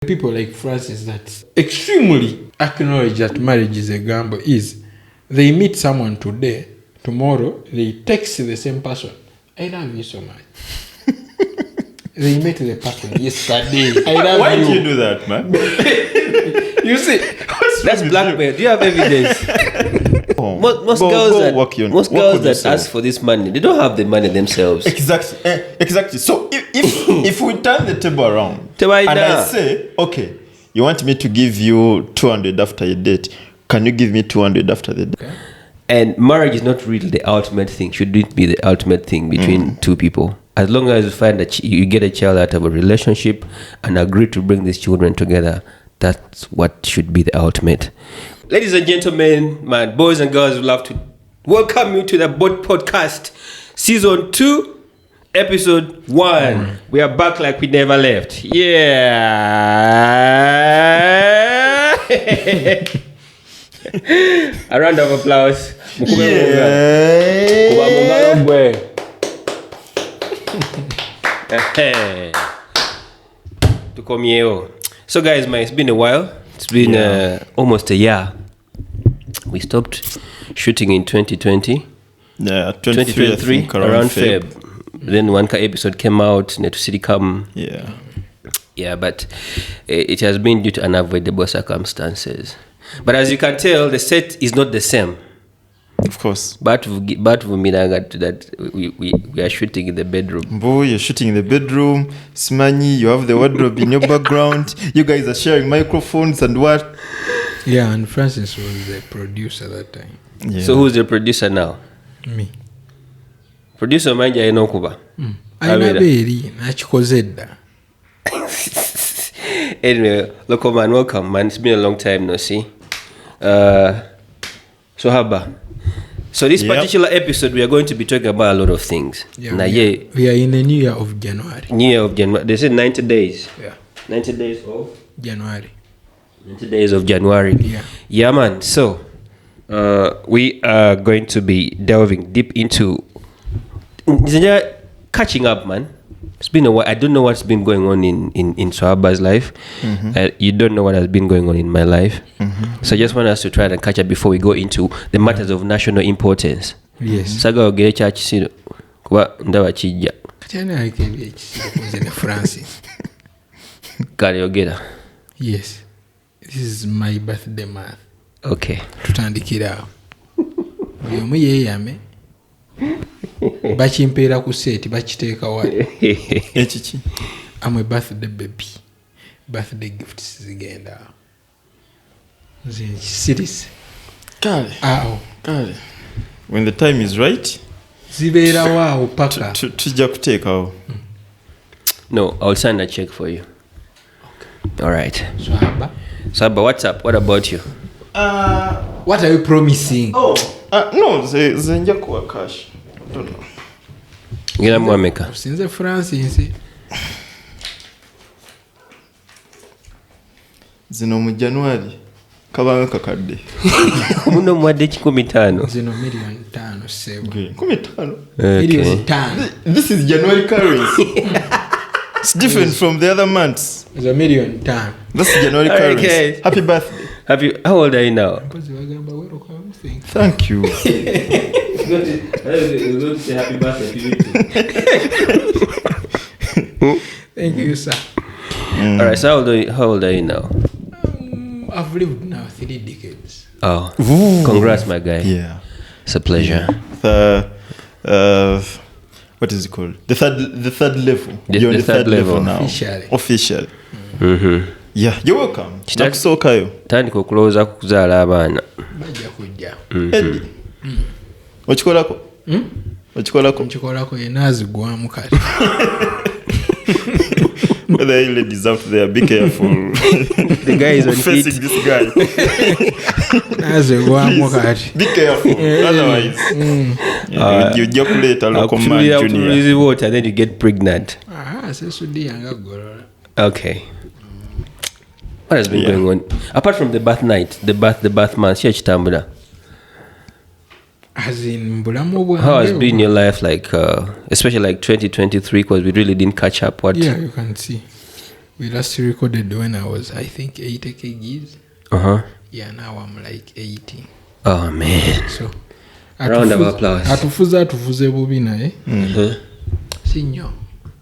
People like Francis that extremely acknowledge that marriage is a gamble is they meet someone today, tomorrow they text the same person. I love you so much. They met the person yesterday. I love Why you. do you do that, man? You see, That's blackmail. Do you have evidence? Most girls that ask for this money, they don't have the money themselves. Exactly. So if we turn the table around and I say, okay, you want me to give you 200 after your date, can you give me 200 after the date? okay. And marriage is not really the ultimate thing. Should it be the ultimate thing between two people? As long as you find that you get a child out of a relationship and agree to bring these children together, that's what should be the ultimate. Ladies and gentlemen, my boys and girls, would love to welcome you to the Boat Podcast, Season 2, Episode 1. We are back like we never left. Yeah. A round of applause. So guys, man, it's been a while. It's been almost a year. We stopped shooting in 2020. Yeah, 2023 around Feb. Then one episode came out, Neto City come. Yeah, but it has been due to unavoidable circumstances. But as you can tell, the set is not the same. Of course. But we are shooting in the bedroom. Boy, you're shooting in the bedroom. Smanyi, you have the wardrobe in your background. You guys are sharing microphones and what? Yeah, and Francis was the producer that time. Yeah. So who's the producer now? Me. Producer manja enokuba. Ainaberi nachikozedda. Anyway, local man, welcome, man. It's been a long time, no see. So Haba. So this particular episode, we are going to be talking about a lot of things. Yeah, we are in the new year of January. New year of January. They said 90 days. Yeah. 90 days of January. 90 days of January. Yeah, man. So we are going to be delving deep into catching up, man. It's been a while. I don't know what's been going on in Swahaba's life. You don't know what has been going on in my life. So I just want us to try and catch up before we go into the matters of national importance. Yes. Saga ogere cha kisiro kuba ndaba kijja. Katiana akebi ekisiro kunze Francis. Kale ogera. Yes. This is my birthday month. Okay. Tutandikira awo. Oyo muyeyame. Bachimpeera ku set bachiteeka wali. Ekiki. I'm a birthday baby. Birthday gifts zigenda. Nze serious. Kale. Kale. When the time is right, zibeera waawo paka. Tujja kuteekawo. No, I'll sign a check for you. Okay. All right. Swahaba, what's up? What about you? What are you promising? No, zenja kuwa cash. I don't know. Ngina mwameka. Since Francis. Zino mu January kabanga kakadde. Muno mwadde 15. Zino million 5 sebo. 15. Million 5. This is January currency. It's different from the other months. It's a million 5. That's January currency. Okay. Happy birthday. How old are you now? Thank you. Going to say happy birthday to you too. Thank you, sir. All right, so how old are you now? I've lived now 3 decades. Oh, congrats, my guy. Yeah. It's a pleasure. What is it called? The third level. You're on the third level now. Officially. Yeah, you're welcome. Nakusookayo. Tandika okulowooza ku kuzaala abaana. Bajja kujja. Eddie. Okikolako? Nkikolako yenaazigwamu kale. Whether you ladies out there, be careful. The guy is on facing this guy. Naazigwamu kale. Be careful. Otherwise, you ejaculate a local man junior. Easy water, then you get pregnant. Sesudi yanga gorora. Okay. What has been going on? Apart from the birth night, the birth month, Tambula. As in bulamu. How has been your life, like, especially like 2023, because we really didn't catch up? What? Yeah, you can see. We last recorded when I was, I think, 80 kgs. Yeah, now I'm like 80. Oh man. So round of applause. Atufuze bubi naye. Si nnyo.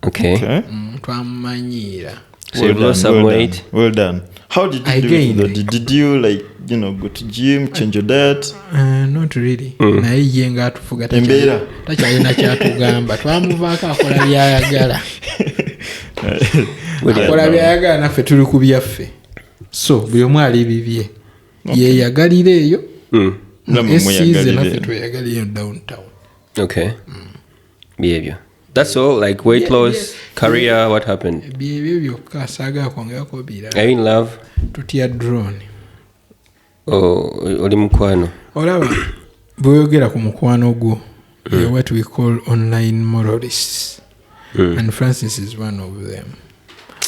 Okay. Twamanyira. So you lost some weight. Well done. How did you do it? Did you go to gym, change your diet? Not really. Naye ye nga atufuga takyalina kyatugamba. Twamuvaako akola byayagala. Akola byayagala naffe tuli ku byaffe. So buli omu ali bibye. Yeyagalira eyo. Esiize naffe tweyagalira downtown. Okay. Behavior. That's all, like weight loss, career, what happened? Are you in love? Tutya drone. Oli mukwano. Olaba bweyogera ku mukwano gwo, you're what we call online moralists. And Francis is one of them.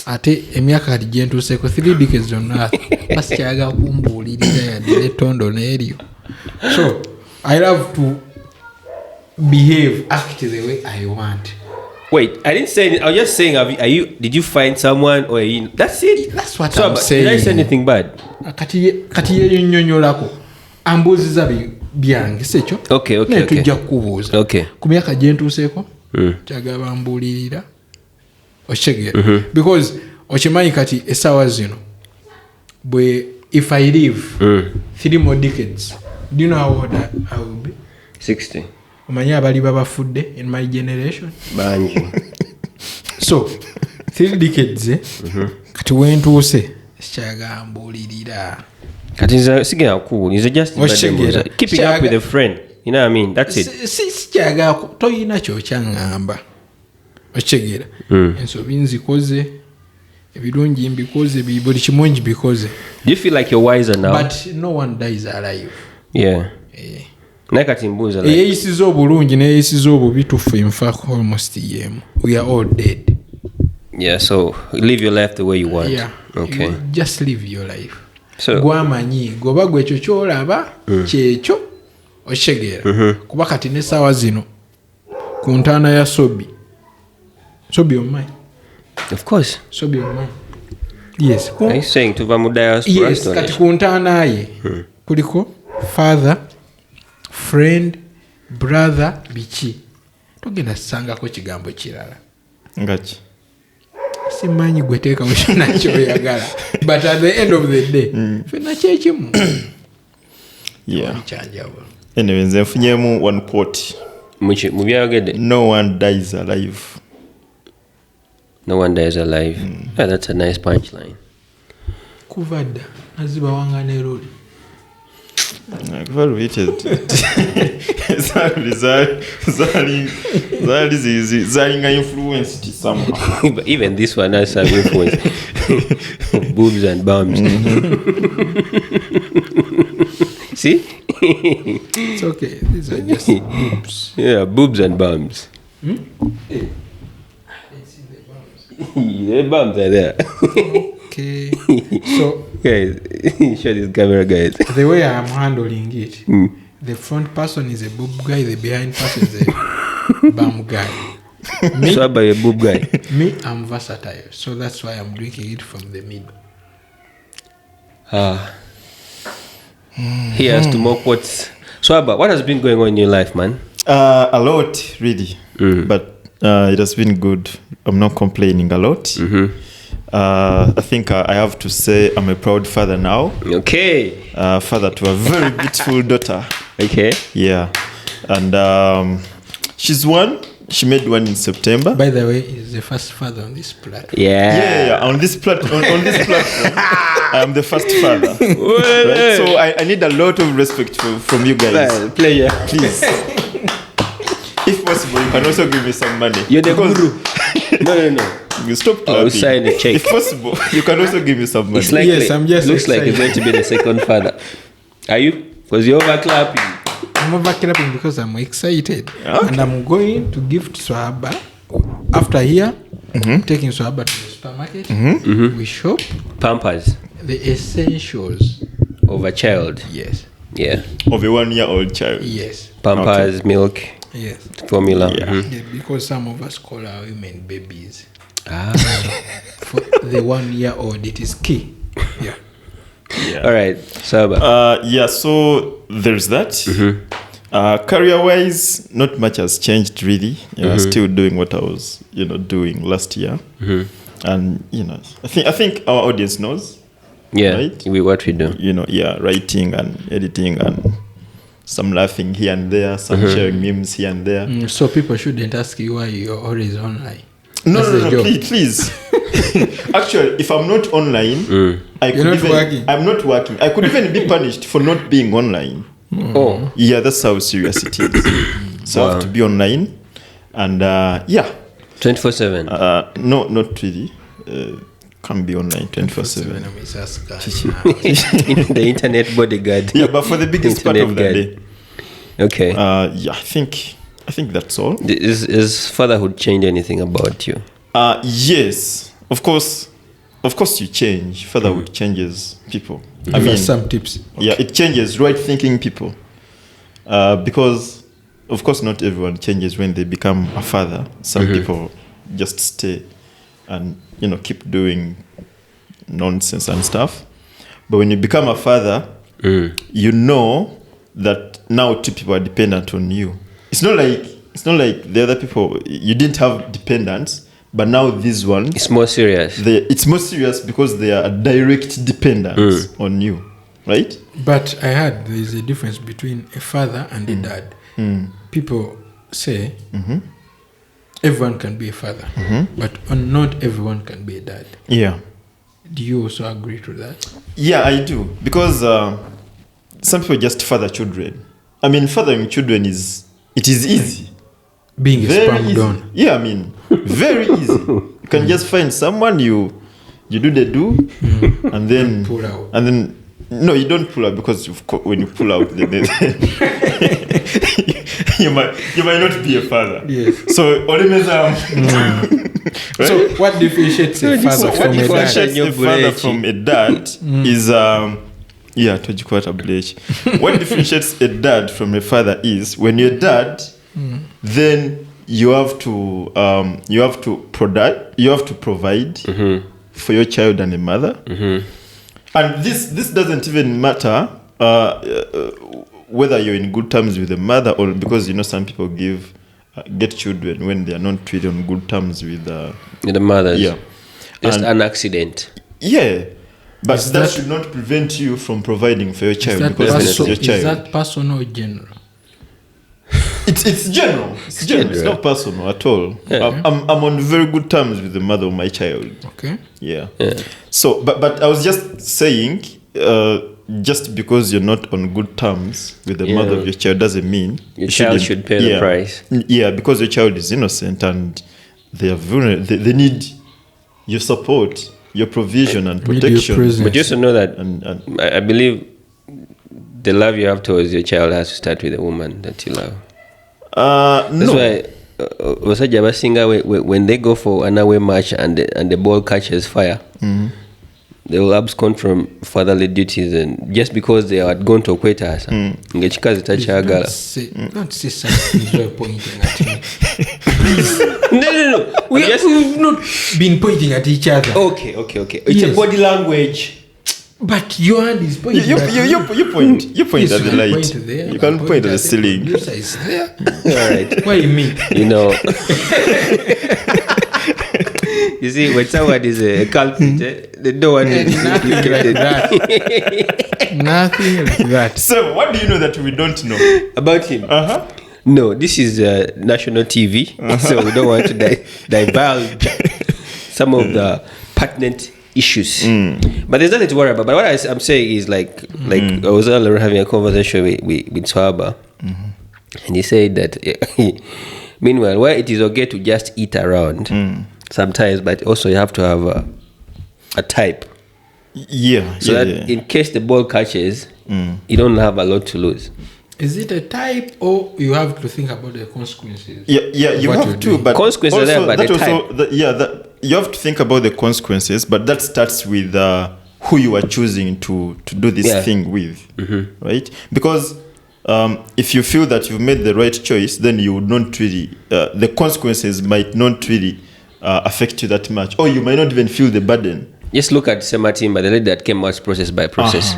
Ate emyaka kati gye ntuuseeko 3 decades on earth basikyaga kumbuulirira yadde ettondo n'eryo. So I love to behave, act the way I want. Wait, I didn't say anything. I was just saying, did you find someone or that's it? That's what I'm saying. Did I say anything bad? Kati yenyonyolako ambuuziza byange sekyo. Okay. Tujja kukubuuza. Okay. Ku myaka gye ntuuseeko kyaga bambuulirira. Okyegera. Because okimanyi kati essaawa zino if I live 3 more decades, do you know how old I will be? 60. Omanyi abali babafudde in my generation? Banji. So 3 decades kati wentuuse sikyaga mbuulirira. Kati sigera kuwuliza just keeping up with a friend. You know what I mean? That's it. Sikyaga toyina kyokyaŋŋamba. Okyegera. Ensobi nzikoze, ebirungi mbikoze, buli kimu mbikoze. Do you feel like you're wiser now? But no one dies alive. Yeah. Nakati mbuuza like. Eyeyisiza obulungi n'eyeyisiza obubi tufe in fact almost yemu. We are all dead. Yeah, so live your life the way you want. Yeah. Okay. You just live your life. So gwamanyi goba gwekyo kyolaba kyekyo okyegera. Kuba kati n'essaawa zino ku ntaana ya Sobi omumanyi? Of course. Sobi omumanyi? Yes. Are you saying tuva mu diaspora? Yes, kati ku ntaana ye kuliko father, friend, brother, biki. Togenda kusangako kigambo kirala. Ngaki? Simanyi gwe teekawo kyonna kyoyagala. But at the end of the day, fenna kyekimu. Yeah. Anyway, nze nfunyemu one quote. Mu byayogedde? No one dies alive. No one dies alive. Yeah, that's a nice punchline. Kuva dda naziba wanga ne ruli. Zalinga influence somehow. But even this one has some influence. Boobs and bums. See? It's okay. These are just boobs. Yeah, boobs and bums. The bums are there. Okay. So, guys, show this camera, guys. The way I am handling it, the front person is a boob guy, the behind person is a bum guy. Me, so about a boob guy. Me, I'm versatile, so that's why I'm drinking it from the middle. He has to mock what's. So about what has been going on in your life, man? A lot, really. But it has been good. I'm not complaining a lot. I think I have to say I'm a proud father now. Okay. Father to a very beautiful daughter. Okay. Yeah. And she's one. She made one in September. By the way, he's the first father on this platform. Yeah. On this platform, I'm the first father. Right? So I need a lot of respect from you guys. Well, player. Please. If possible, you can also give me some money. You're the guru. No. You stop clapping. I'll sign a check. If possible, you can also give me some money. It's likely, yes, I'm just looks excited. like you're going to be the second father. Are you? Because you're overclapping. I'm overclapping because I'm excited. Okay. And I'm going to gift Swahaba. After here, I'm taking Swahaba to the supermarket. We shop. Pampers. The essentials. Of a child. Yes. Yeah. Of a 1-year-old child. Yes. Pampers, milk. Yes. Formula. Yeah. Yeah, because some of us call our women babies. For the 1 year old, it is key. Yeah. All right, Saba. So there's that. Career-wise, not much has changed really. Still doing what I was, doing last year. And I think our audience knows. Yeah, right? What we do. Writing and editing and some laughing here and there, some sharing memes here and there. So people shouldn't ask you why you're always online. No, please. Actually, if I'm not online, I'm not working. I could even be punished for not being online. Oh. Yeah, that's how serious it is. So I have to be online. And 24/7. No, not really. Can be online 24/7. The internet bodyguard. Yeah, but for the biggest part of the day. Okay. I think that's all. Is fatherhood change anything about you? Yes, of course you change. Fatherhood changes people. Give us some tips. Okay. Yeah, it changes right-thinking people. Because, of course, not everyone changes when they become a father. Some people just stay and, keep doing nonsense and stuff. But when you become a father, you know that now 2 people are dependent on you. It's not like the other people, you didn't have dependents, but now this one, it's more serious. It's more serious because they are a direct dependence on you, right? But I heard there is a difference between a father and a dad. People say everyone can be a father, but not everyone can be a dad. Yeah. Do you also agree to that? Yeah, I do. Because some people just father children. I mean, fathering children is easy. Being very a sperm donor. Yeah, I mean, very easy. You can just find someone, you do the and then pull out. And then no, you don't pull out because when you pull out, then you might not be a father. Yes. So right? So what differentiates a father from a dad? A father from a dad is what differentiates a dad from a father is when you're a dad, then you have to provide for your child and a mother. And this doesn't even matter whether you're in good terms with the mother or because some people get children when they are not really on good terms with the mothers. Yeah, just an accident. Yeah, but that should not prevent you from providing for your child because it's your child. Is that personal or general? It's general. It's general. It's not personal at all. Yeah. I'm on very good terms with the mother of my child. Okay. Yeah. So, but I was just saying, just because you're not on good terms with the mother of your child doesn't mean your child should pay the price. Yeah, because your child is innocent and they are vulnerable. They need your support, your provision and protection. But you also know that, and I believe the love you have towards your child has to start with the woman that you love. That's why Osaja Basinga, when they go for an away match and the ball catches fire, they will abscond from fatherly duties, and just because they had gone to Okwetas, don't say something you're pointing at me. No. We've not been pointing at each other. Okay. It's a body language. But your hand is pointing. You point Yes, at the light. Point there, you can point at the ceiling. Producer is there. All right. What do you mean? You see, when someone is a culprit, they don't want to Nothing like that. Nothing like that. So, what do you know that we don't know about him? No, this is national TV, so we don't want to divulge some of the pertinent issues. But there's nothing to worry about. But what I'm saying is like I was earlier having a conversation with Swaba, and he said that meanwhile, where it is okay to just eat around sometimes, but also you have to have a type. So that in case the ball catches, you don't have a lot to lose. Is it a type, or you have to think about the consequences? Yeah, you have to, but consequences also, are there, but the type. You have to think about the consequences, but that starts with who you are choosing to do this thing with, right? Because if you feel that you've made the right choice, then you would not really, the consequences might not really affect you that much, or you might not even feel the burden. Just look at Sematimba, the lady that came out process by process.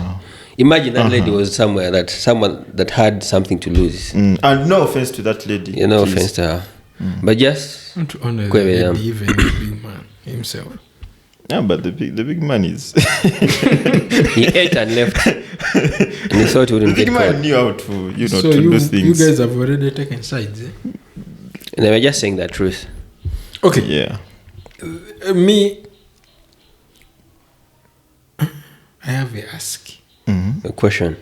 Imagine that lady was someone that had something to lose. And no offense to that lady. Yeah, no offense to her. But just Not to honor the lady, even the big man himself. Yeah, but the big man is. he ate and left. And he thought he wouldn't the get big man caught. knew how to, So to do things. you guys have already taken sides, eh? And they were just saying the truth. Okay. Yeah. Me, I have a ask. A question.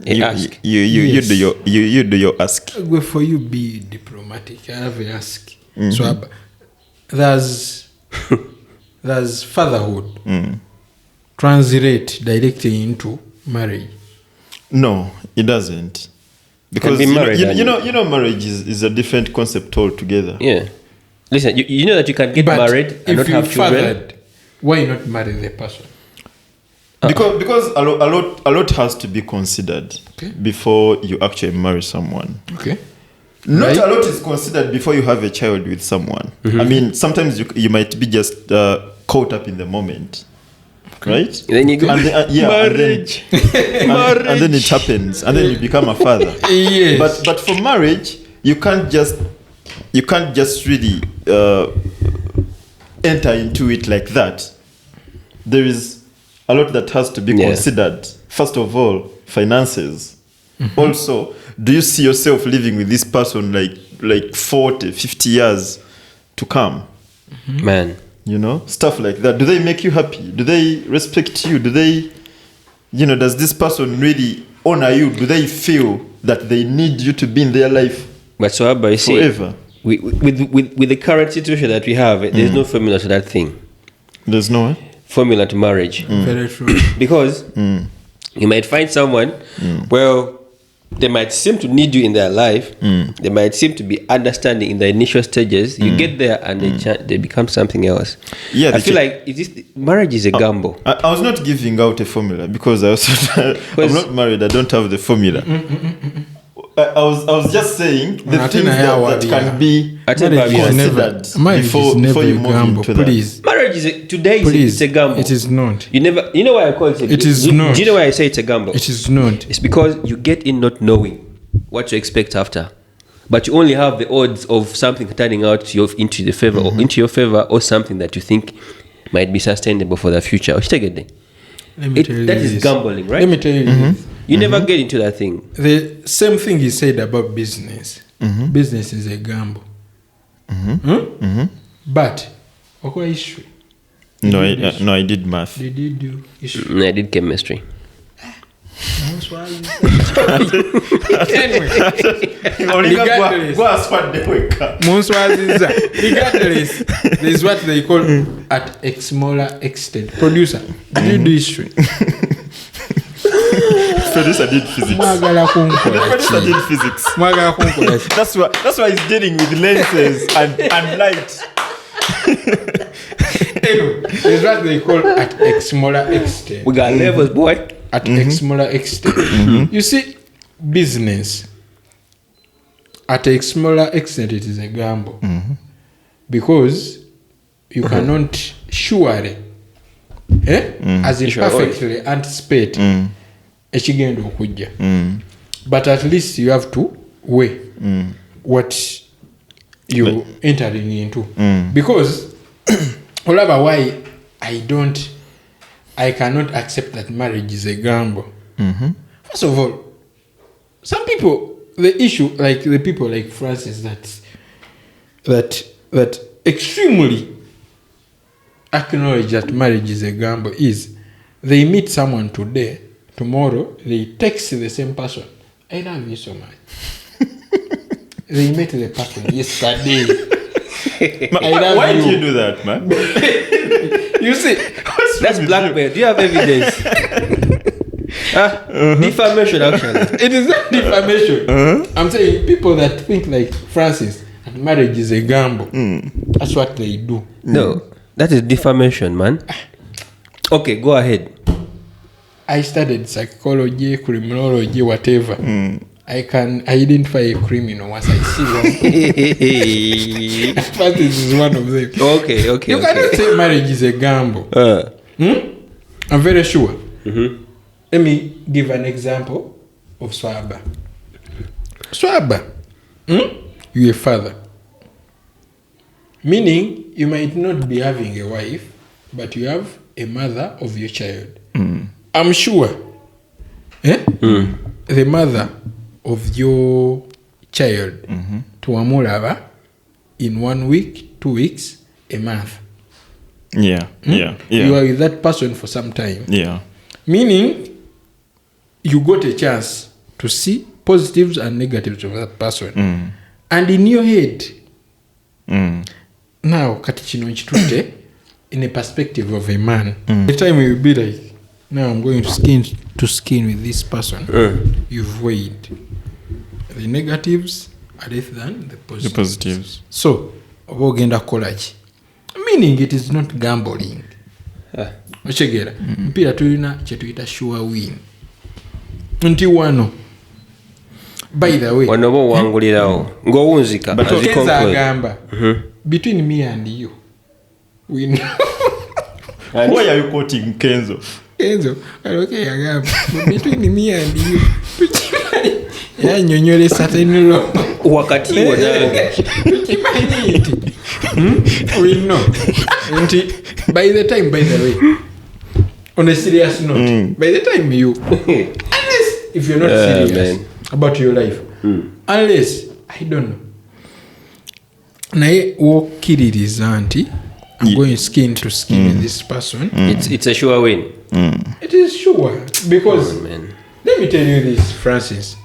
You Ask. you do your ask. Well, for you, be diplomatic. I have a ask. So there's fatherhood translate directly into marriage. No, it doesn't. Because be married you know marriage is a different concept altogether. Yeah. Listen, you know that you can get married and not have children. Fathered, why not marry the person? Because a lot has to be considered before you actually marry someone. Okay. Not a lot is considered before you have a child with someone. I mean, sometimes you might be just caught up in the moment, right? And then you go, marriage, and then it happens, and then you become a father. Yes. But for marriage, you can't just really enter into it like that. There is a lot that has to be considered. First of all, finances. Also, do you see yourself living with this person like 40, 50 years to come? man. Stuff like that. Do they make you happy? Do they respect you? Do they, does this person really honor you? Do they feel that they need you to be in their life But so you see, forever? with the current situation that we have, there's no formula to that thing. There's no Formula to marriage. Very true. Because you might find someone, well, they might seem to need you in their life. They might seem to be understanding in the initial stages. You get there and they become something else. Yeah, I feel like marriage is a gamble. I was not giving out a formula because I'm not married. I don't have the formula. I was just saying the things that can be considered before you move into that. Marriage is a gamble. It is not. You know why I call it? It is not. Do you know why I say it's a gamble? It is not. It's because you get in not knowing what to expect after, but you only have the odds of something turning out into your favor or something that you think might be sustainable for the future. That is gambling, right? Let me tell you this. You never get into that thing. The same thing he said about business. Business is a gamble. But what history? No, I did math. Did you do history? I did chemistry. Regardless, this is what they call at a smaller extent. Producer, did you do history? Producer did physics. Producer did physics. That's why he's dealing with lenses and light. It's what they call at a smaller extent. We got levels, boy. At a smaller extent. You see, business, at a smaller extent, it is a gamble. Because you cannot surely, as in perfectly anticipate, ekigenda okujja. But at least you have to weigh what you're entering into. Because why I cannot accept that marriage is a gamble. First of all, some people, the issue, like the people like Francis, that extremely acknowledge that marriage is a gamble is they meet someone today, tomorrow they text the same person, I love you so much. They met the person yesterday. Why do you do that, man? You see, that's blackmail. Do you have evidence? Defamation, actually. It is not defamation. I'm saying people that think like Francis, that marriage is a gamble. That's what they do. No, that is defamation, man. Okay, go ahead. I studied psychology, criminology, whatever. I can identify a criminal once I see one. But this is one of them. Okay. You cannot say marriage is a gamble. I'm very sure. Let me give an example of Swaba. Swaba, you're a father. Meaning, you might not be having a wife, but you have a mother of your child. I'm sure the mother of your child to Amulava in 1 week, 2 weeks, a month. Yeah. You are with that person for some time. Yeah. Meaning, you got a chance to see positives and negatives of that person. And in your head, now, kati chino nchitute, in a perspective of a man, the time you will be like, now I'm going to skin with this person. You've weighed the negatives are less than the positives. So, ogenda college. Meaning it is not gambling. Ochegera. Mpira tulina chetuita sure win. Nti wano. By the way. Wanobo wangulirawo. Ngowunzika. But Kenza agamba. Between me and you. We know. Why are you quoting Kenzo? Kenzo. Okay, agamba. Between me and you. Ya nyonyole certain law. Wakati wanange. We know. By the way, on a serious note, by the time you, unless if you're not serious about your life, unless, I don't know, nae wokiririza anti I'm going skin to skin with this person. It's a sure win. It is sure because let me tell you this, Francis.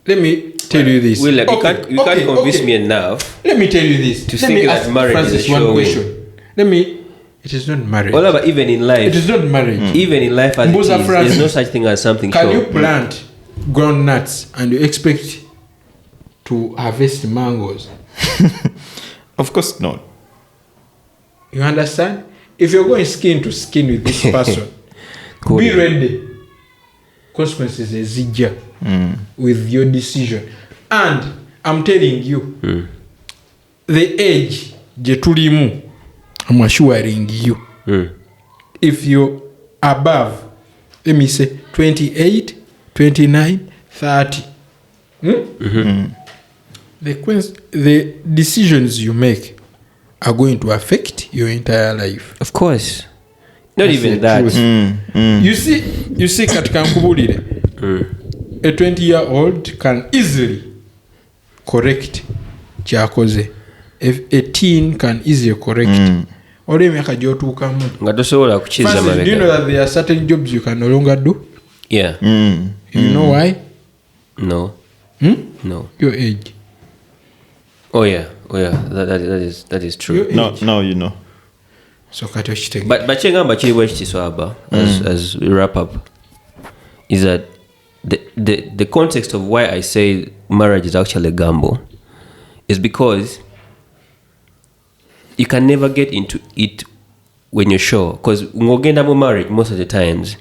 Let me tell you this. William, you can't convince me enough. Let me tell you this. To think that marriage Francis is a sure win. It is not marriage. Well, but even in life. It is not marriage. Even in life as it is, there's no such thing as something Can sure. you plant ground nuts and you expect to harvest mangoes? Of course not. You understand? If you're going skin to skin with this person, Cool. be ready. Consequences is zija with your decision. And I'm telling you, the age jetulimu, I'm assuring you, if you're above, let me say 28, 29, 30, the decisions you make are going to affect your entire life. Of course. Not That's even the that. truth. You see katika nkubulire, a 20-year-old can easily correct kyakoze. A teen can easily correct. Ore emyaka gyotuukamu. Nga tosobola kukiza mabega. Do you know that there are certain jobs you can no longer do? Yeah. You know why? No. No. Your age. Oh yeah. That is true. Now you know. So kati okitege. But kyengamba kiri bwe kiti Swaba, as we wrap up, is that the context of why I say marriage is actually a gamble is because you can never get into it when you're sure. Because ngogenda mu marriage most of the times,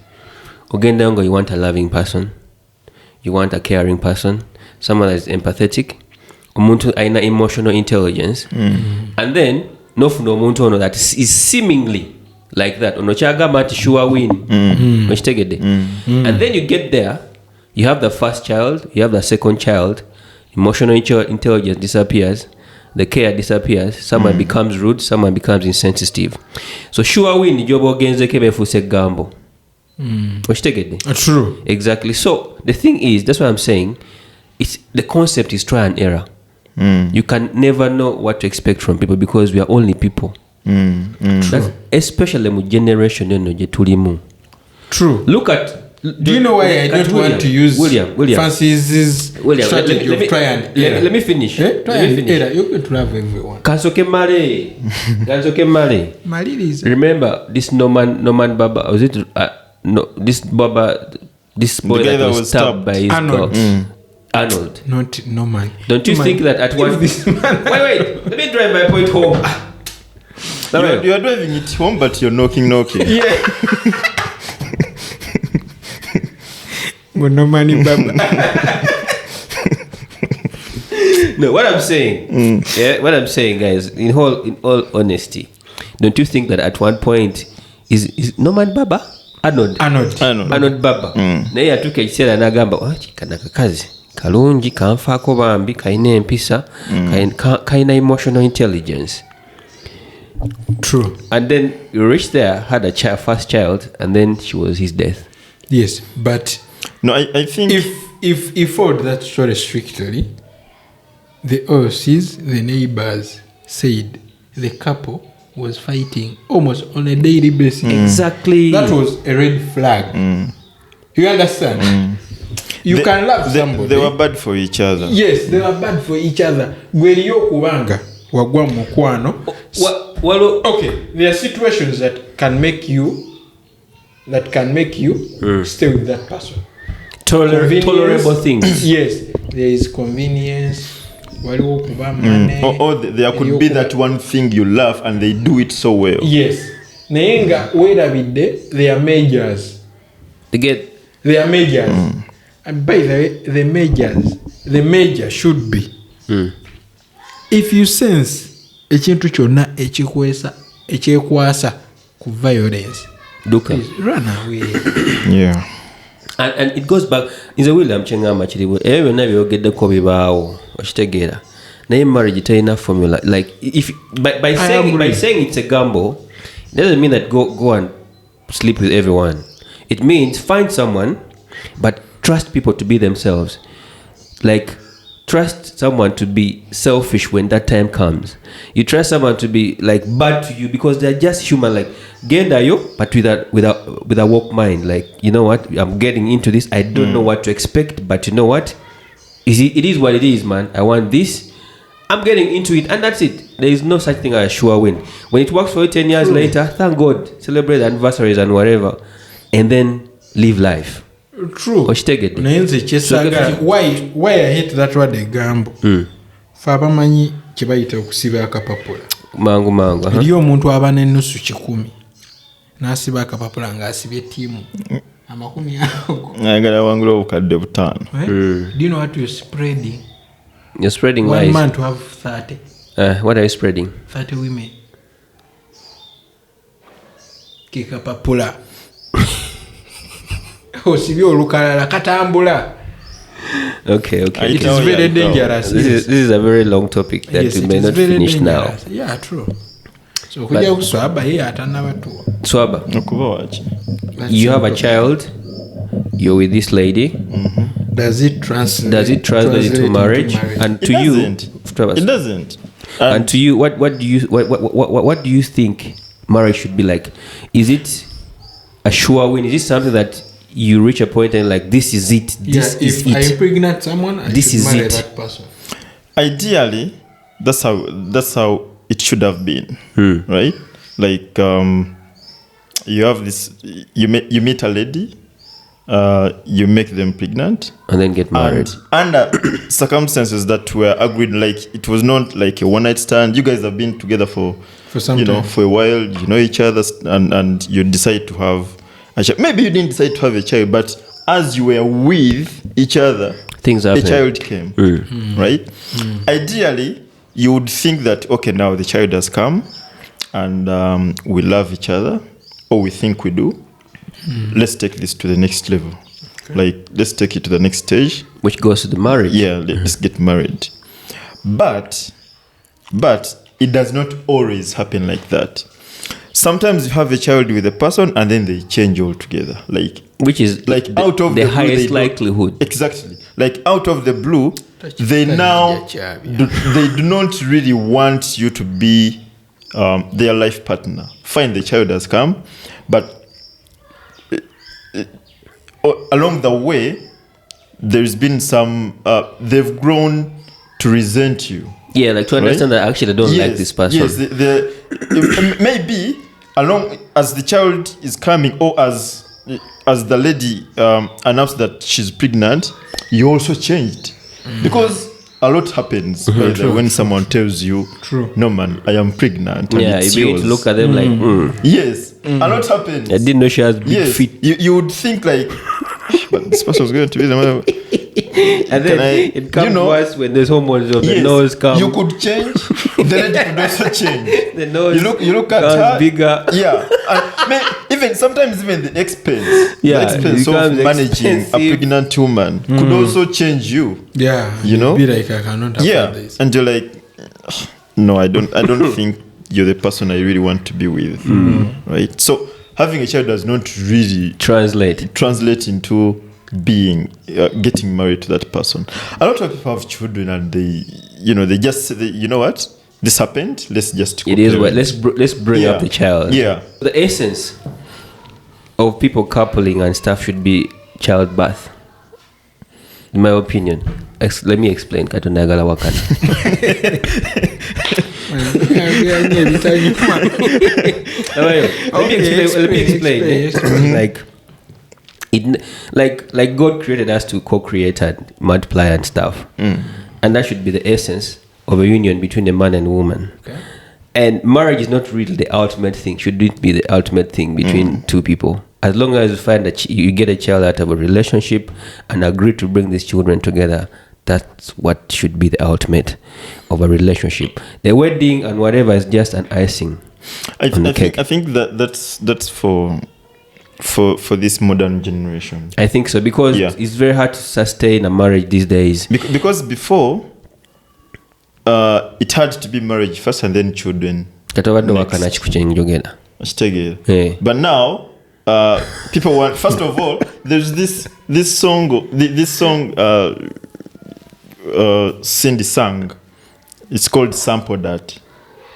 ogenda ngo you want a loving person, you want a caring person, someone that is empathetic, omuntu aina emotional intelligence, and then nofuna omuntu ono that is seemingly like that ono kyagamba nti sure win okitegedde and then you get there, you have the first child, you have the second child, emotional intelligence disappears, the care disappears, someone becomes rude, someone becomes insensitive. So sure win joba ogenzeko befuuse gambo okitegedde. True. Exactly. So the thing is, that's what I'm saying, it's the concept is try and error. You can never know what to expect from people because we are only people. That's especially mu generation eno gye tulimu. True. Look at. Do you know why I don't want to use Francis's strategy of try and error? Let me finish. Try and error. You're going to love everyone. Kansoke Male. Malili. Remember this Norman Baba? Was it no? This Baba, this boy that was stabbed by his Arnold. Arnold. Not Norman. Don't you think that at one... This man. Wait. Let me drive my point home. You're driving it home, but you're knocking. Yeah. no money, baba. No, what I'm saying, what I'm saying, guys, in all honesty, don't you think that at one point is Norman Baba? Arnold Baba. Naye atuuka ekiseera n'agamba kano akakazi kalungi kanfaako bambi kalina empisa kalina emotional intelligence. True. And then you reached there, had a first child, and then she was his death. Yes, but no, I think if he followed that story strictly, the OCs, the neighbors, said the couple was fighting almost on a daily basis. Exactly. That was a red flag. You understand? You can love somebody. They were bad for each other. Yes, they were bad for each other. Gweriyo kubanga wagwa mukwano. Okay, there are situations that can make you stay with that person. Tolerable things. Yes, there is convenience. Or there could be that one thing you love and they do it so well. Yes. Nayenga wherabidde they are majors. They are majors. And by the way, the major should be if you sense ekintu kyonna ekyekwasa ku violence, please run away. Yeah. And it goes back in the William Chengama chiribu byonna byogeddeko bibaawo okitegeera naye marriage terina formula, like if by saying it's a gamble, it doesn't mean that go and sleep with everyone. It means find someone but trust people to be themselves. Like trust someone to be selfish when that time comes. You trust someone to be like bad to you because they're just human, like genda yo, but with a woke mind. Like, you know what, I'm getting into this, I don't know what to expect, but you know what, it is what it is, man. I want this, I'm getting into it, and that's it. There is no such thing as a sure win. When it works for you 10 years later, thank God, celebrate anniversaries and whatever, and then live life. True. Nayenze kyesagala why I hate that word egambo. Fa abamanyi kibayita okusiba akapapula. Mangu. Eriyo omuntu aba n'ennusu 100 n'asiba akapapula ng'asibye ttiimu amakumi ago. Ayagala wangula obukadde 5. Do you know what you're spreading? You're spreading one lies. man to have 30. What are you spreading? 30 women. Kikapapula. Osibye olukalala katambula. Okay. It is very dangerous. This is a very long topic that we may not finish now. Yeah, true. So kuja kuswaba yeye atanaba tu. Swaba. Okuba wachi. You have a child. You're with this lady. Does it translate into marriage? And to you, it doesn't. And to you, what do you think marriage should be like? Is it a sure win? Is it something that you reach a point and like this is it? If I impregnate someone, I should marry that person. Ideally, that's how it should have been, right? Like you have this, you meet a lady, you make them pregnant, and then get married. And under circumstances that were agreed, like it was not like a one night stand. You guys have been together for some time. For a while. You know each other, and you decide to have a child. Maybe you didn't decide to have a child, but as you were with each other, things happen. A child came, right? Ideally, you would think that okay, now the child has come, and we love each other, or we think we do. Let's take this to the next level. Okay. Like, let's take it to the next stage. Which goes to the marriage. Yeah, let's get married. But it does not always happen like that. Sometimes you have a child with a person and then they change altogether. Like, which is like out of the blue, highest likelihood. Exactly. Like out of the blue, they now they do not really want you to be their life partner. Fine, the child has come, but along the way, there's been some. They've grown to resent you. Yeah, like to understand that actually I don't like this person. Yes, maybe along as the child is coming, or as the lady announced that she's pregnant, you also changed because a lot happens when someone tells you, "No man, I am pregnant." And yeah, you begin to look at them like, yes, a lot happens. I didn't know she has big feet. You would think like, but this person was going to be the man. And then it comes worse when there's hormones of the nose come. You could change. The lady could also change. The nose you look at her bigger. Yeah. And sometimes even the expense. Yeah, The expense of managing a pregnant woman could also change you. Yeah. You know? Be like, I cannot afford this. And you're like, no, I don't think you're the person I really want to be with. Right? So having a child does not really translate into being getting married to that person. A lot of people have children and they just say, you know what, this happened, let's just it is what let's bring up the child. The essence of people coupling and stuff should be childbirth, in my opinion. Let me explain. Katonagala wakana. Let me explain. Like God created us to co-create and multiply and stuff, and that should be the essence of a union between a man and a woman. Okay. And marriage is not really the ultimate thing. Shouldn't be the ultimate thing between two people. As long as you find that you get a child out of a relationship and agree to bring these children together, that's what should be the ultimate of a relationship. The wedding and whatever is just an icing on the cake. I think that's for this modern generation. I think so, because it's very hard to sustain a marriage these days. Because before, it had to be marriage first and then children. But now, people want. First of all, there's this song. Cindy sang. It's called "Sample That."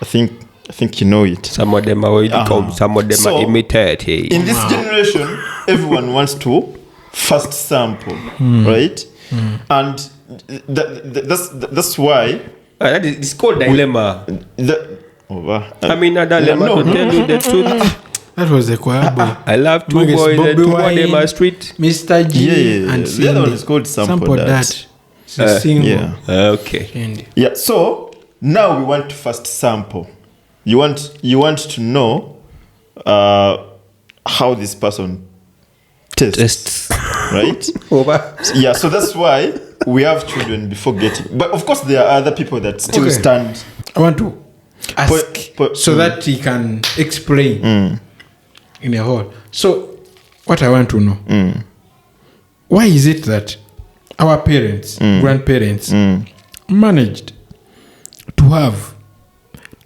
I think you know it. Some of them are some of them are imitated. In this generation, everyone wants to first sample, right? And that's why. It's called dilemma. I mean, a dilemma to tell you the truth. That was the choir boy. I love two boys and two of them are street. Mr. G and the other one is called Sample That. Single. Okay. Yeah. So now we want to first sample. You want to know how this person tastes. Right? Yeah. So that's why we have children before getting. But of course, there are other people that still stand. I want to ask so that he can explain in a whole. So, what I want to know, why is it that our parents, grandparents, managed to have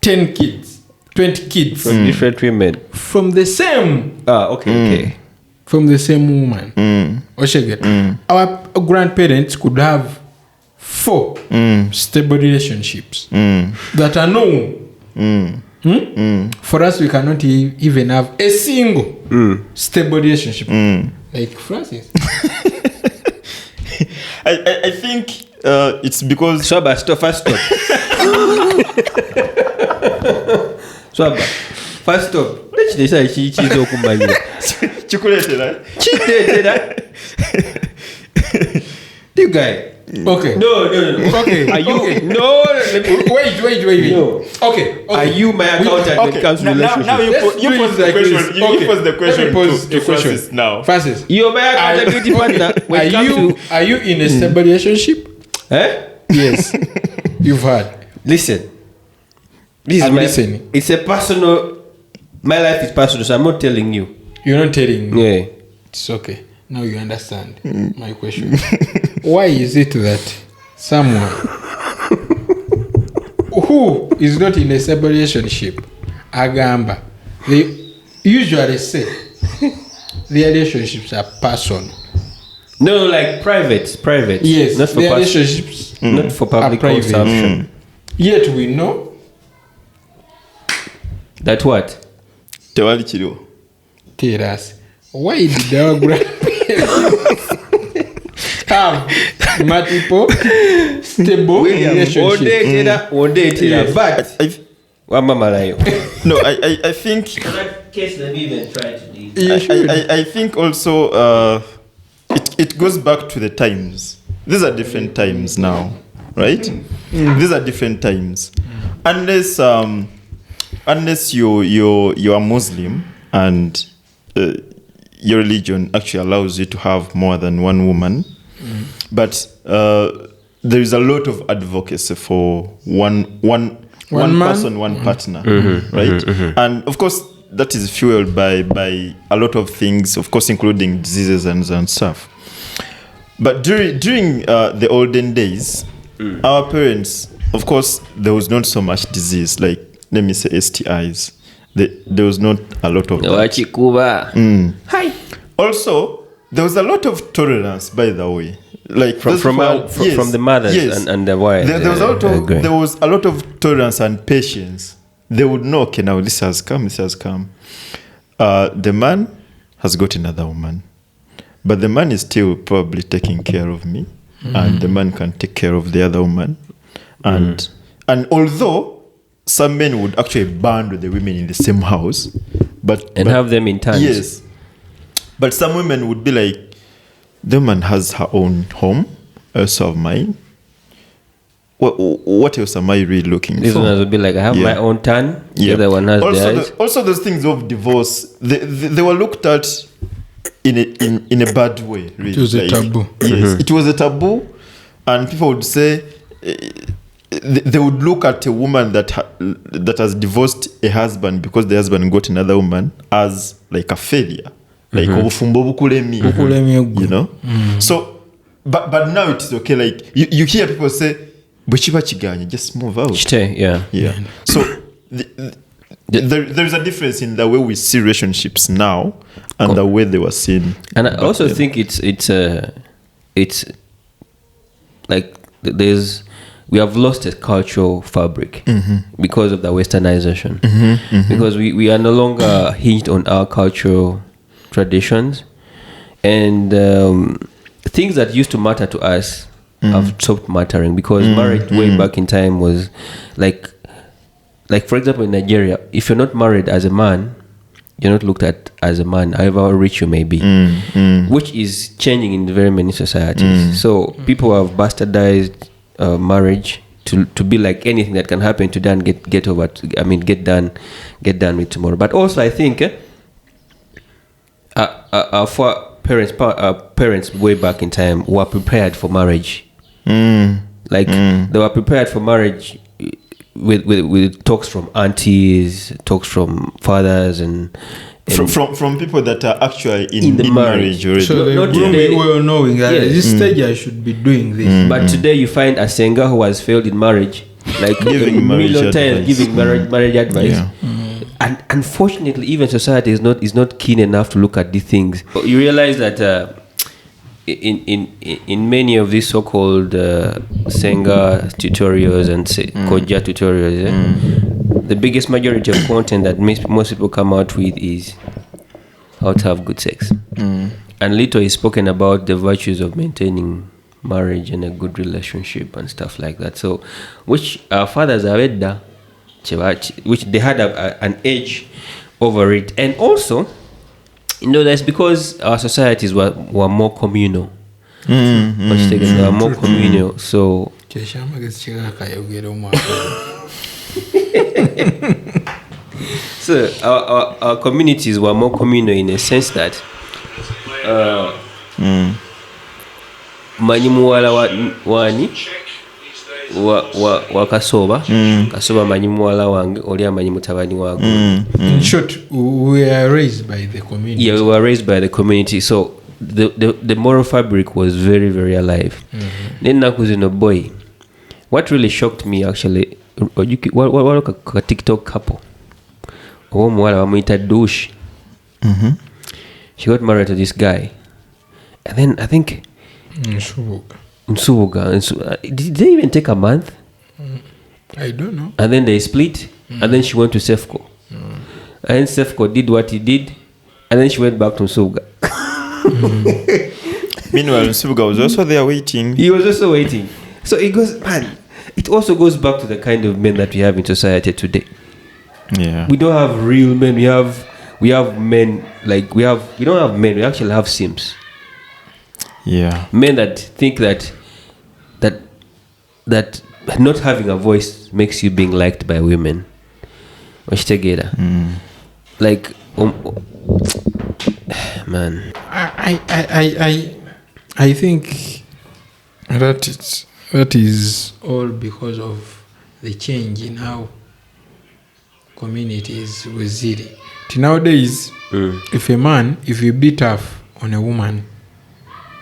10 kids, 20 kids from different women, from the same? Okay. From the same woman. Our grandparents could have 4 stable relationships that are known. For us, we cannot even have a single stable relationship. Like Francis. I think it's because... Swaba, stop. Swaba, first stop. Let's say she's open. You guy. Okay. No. Okay. Are you? Okay. No. Wait. No. Okay. Are you my accountant when it comes to relationship? Now you pose the question. You pose the question to Francis now. Francis, you're my accountability partner. Are you in a stable relationship? Yes. You've heard. Listen. I'm listening. It's a personal. My life is personal, so I'm not telling you. You're not telling me. Yeah. It's okay. Now you understand my question. Why is it that someone who is not in a stable relationship, agamba, they usually say their relationships are personal? No, like private. Yes, not for their relationships not for public consumption. Yet we know that what? Tell us, why did our grandparents have multiple stable relationships? One day, but no, I think that case let me even try to I think also it goes back to the times. These are different times now, right? These are different times. Unless you're a Muslim and your religion actually allows you to have more than one woman, but there is a lot of advocacy for one man? person, one partner, right? And of course, that is fueled by a lot of things, of course, including diseases and stuff. But during the olden days, our parents, of course, there was not so much disease, like, let me say, STIs. There was not a lot of that. Hi. Also, there was a lot of tolerance, by the way. Like From the mothers and the wives. There was a lot of tolerance and patience. They would know, okay, now this has come. The man has got another woman, but the man is still probably taking care of me, and the man can take care of the other woman. And although some men would actually band with the women in the same house, but have them in turns. Yes, but some women would be like, the woman has her own home, I also have mine. What else am I really looking This for? one would be like, I have my own turn. The other one has theirs. Also, those things of divorce, they were looked at in a bad way. Really. It was a taboo. Yes, it was a taboo, and people would say they would look at a woman that has divorced a husband because the husband got another woman as like a failure, like obufumbo bukulemi, you know. So, but now it is okay. Like you hear people say, "Bwekiba kiganye, just move out." Yeah. So there is a difference in the way we see relationships now and the way they were seen. And I also think it's like we have lost a cultural fabric because of the westernization. Because we are no longer hinged on our cultural traditions, and things that used to matter to us have stopped mattering, because marriage way back in time was like for example, in Nigeria, if you're not married as a man, you're not looked at as a man, however rich you may be, which is changing in very many societies. So people have bastardized marriage to be like anything that can happen to Dan, get done with tomorrow. But also, I think our parents way back in time were prepared for marriage. They were prepared for marriage with talks from aunties, talks from fathers, and from people that are actually in the marriage already. So they grew me well knowing that at this stage I should be doing this. But today you find a singer who has failed in marriage, like giving marriage advice. Giving marriage advice. And unfortunately, even society is not keen enough to look at these things. But you realize that in many of these so-called Senga tutorials and Koja tutorials, the biggest majority of content that most people come out with is how to have good sex. And little is spoken about the virtues of maintaining marriage and a good relationship and stuff like that. So, which our fathers have had, which they had an edge over it. And also, that's because our societies were more communal. They were more communal. So our communities were more communal in a sense that manyi muwala wani wa kasoba manyi muwala wange oli amanyi mutabani wange. In short, we are raised by the community. Yeah, we were raised by the community. So the moral fabric was very, very alive. Then nakuzino boy, what really shocked me actually, what a TikTok couple. Muwala wamuita douche. She got married to this guy, and then I think Nsubuga. Did they even take a month? I don't know. And then they split, and then she went to Sefco. And Sefco did what he did, and then she went back to Nsubuga. Meanwhile, Nsubuga was also there waiting. He was also waiting. So it also goes back to the kind of men that we have in society today. Yeah. We don't have real men. We have men like we don't have men. We actually have simps. Yeah. Men that think that not having a voice makes you being liked by women. Like man. I think that is all because of the change in how communities were dealing. Nowadays, if you beat up on a woman,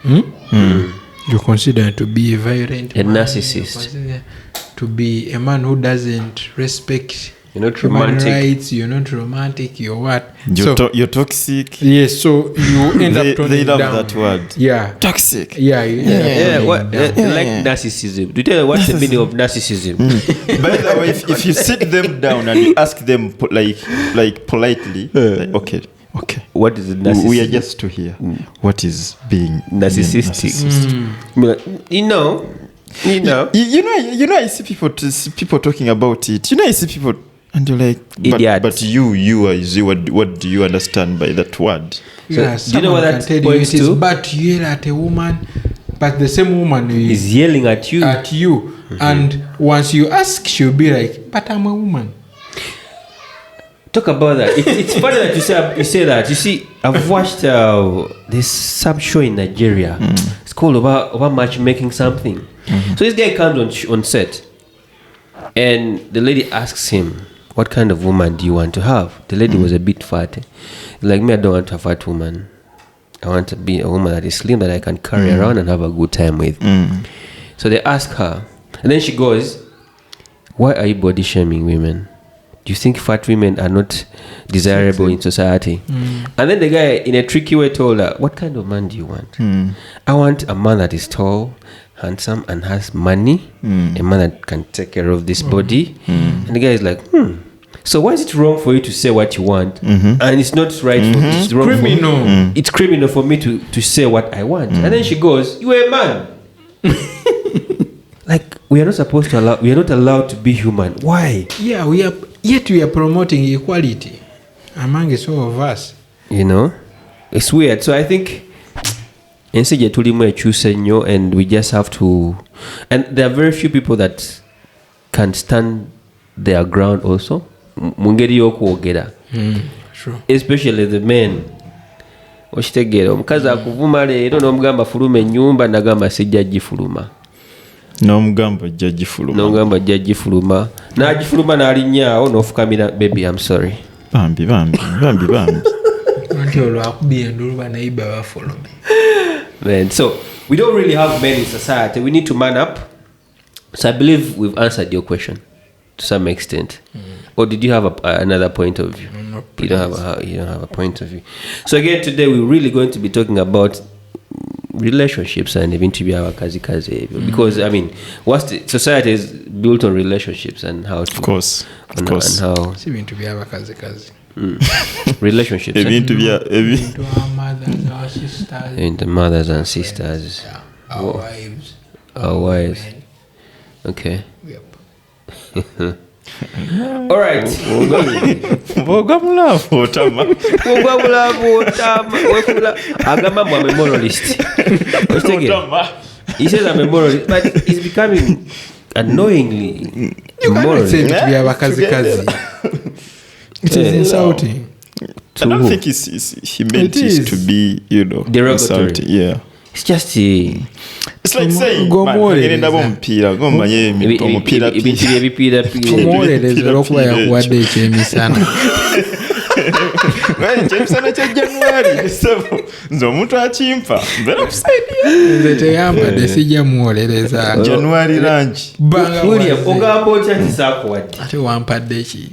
you're considered to be a violent A man, narcissist. you're considered to be a man who doesn't respect You're not human romantic. rights, you're not romantic, you're what? You're toxic. Yes, so you end up turning They love down. that word. Yeah. Toxic. Yeah, you end up Yeah, turning what? down. They like narcissism. Do you tell what's the meaning of narcissism? By the way, if you sit them down and you ask them like politely, like, okay. What is narcissism? We are just to hear what is being Narcissistic. You know. You know, I see people talking about it. You know, I see people, and you're like, Idiots. but you what do you understand by that word? Yeah, So, do you know what someone that can tell you points it is to? bad to yell at a woman, but the same woman Is yelling at you. and once you ask, she'll be like, but I'm a woman. Talk about that. It's funny that you say that. You see, I've watched this some show in Nigeria. It's called about matchmaking something. So this guy comes on set, and the lady asks him, "What kind of woman do you want to have?" The lady was a bit fat. Like me, I don't want a fat woman. I want to be a woman that is slim, that I can carry around and have a good time with. So they ask her, and then she goes, "Why are you body shaming women? Do you think fat women are not desirable in society?" And then the guy, in a tricky way, told her, "What kind of man do you want?" "I want a man that is tall, handsome, and has money. A man that can take care of this body." And the guy is like, "So why is it wrong for you to say what you want? And it's not right for it's wrong Criminal. for it's criminal for me to say what I want." And then she goes, "You are a man." Like, we are not supposed to allow, we are not allowed to be human. Why? Yeah, we are promoting equality among all of us. You know, it's weird. So I think NCJ tulimu ekyuse nnyo, and we just have to, and there are very few people that can stand their ground also mu ngeri y'okwogera, Sure. especially the men. Okitegeera, omukazi akuvuma leero n'omugamba fuluma ennyumba, nagamba sijja gifuluma. N'omugamba jja gifuluma. N'omugamba jja gifuluma, n'agifuluma n'alinnyawo n'ofukamira, "Baby, I'm sorry." Bambi. Nti olwakubye enduluba nayiba bafolome. Man, so we don't really have men in society. We need to man up. So I believe we've answered your question to some extent. Or did you have another point of view? No, you don't have a point of view. So again, today we're really going to be talking about relationships and even to be our kazi because I mean, society is built on relationships and how to, Of course. and how Si bintu byabakazi. relationships Ebintu bya To our mothers, our sisters, and the mothers and sisters, yeah, our wives. our wives. Men. Okay. Yep. All right. Boga mulavu otama. Agamba I'm a moralist. Otama. He says I'm a moralist, but he's becoming annoyingly You can't say moralist. bintu byabakazi. It is insulting. I don't think he meant It it is. to be, Derogatory. insulting. Yeah. It's just It's like saying, Go man, more ngenda it is, omupiira, ngomanye omupiira ebintu ebipiira Tumuwolereze olw'okuba yakuwadde ekyemisana. Ekyemisana kya January, nze omuntu akimpa, mbeera kusaidia. Nze teyampadde sijja muwolereza. January rangi. William ogamba otya tisaakuwadde Ate wampadde ki?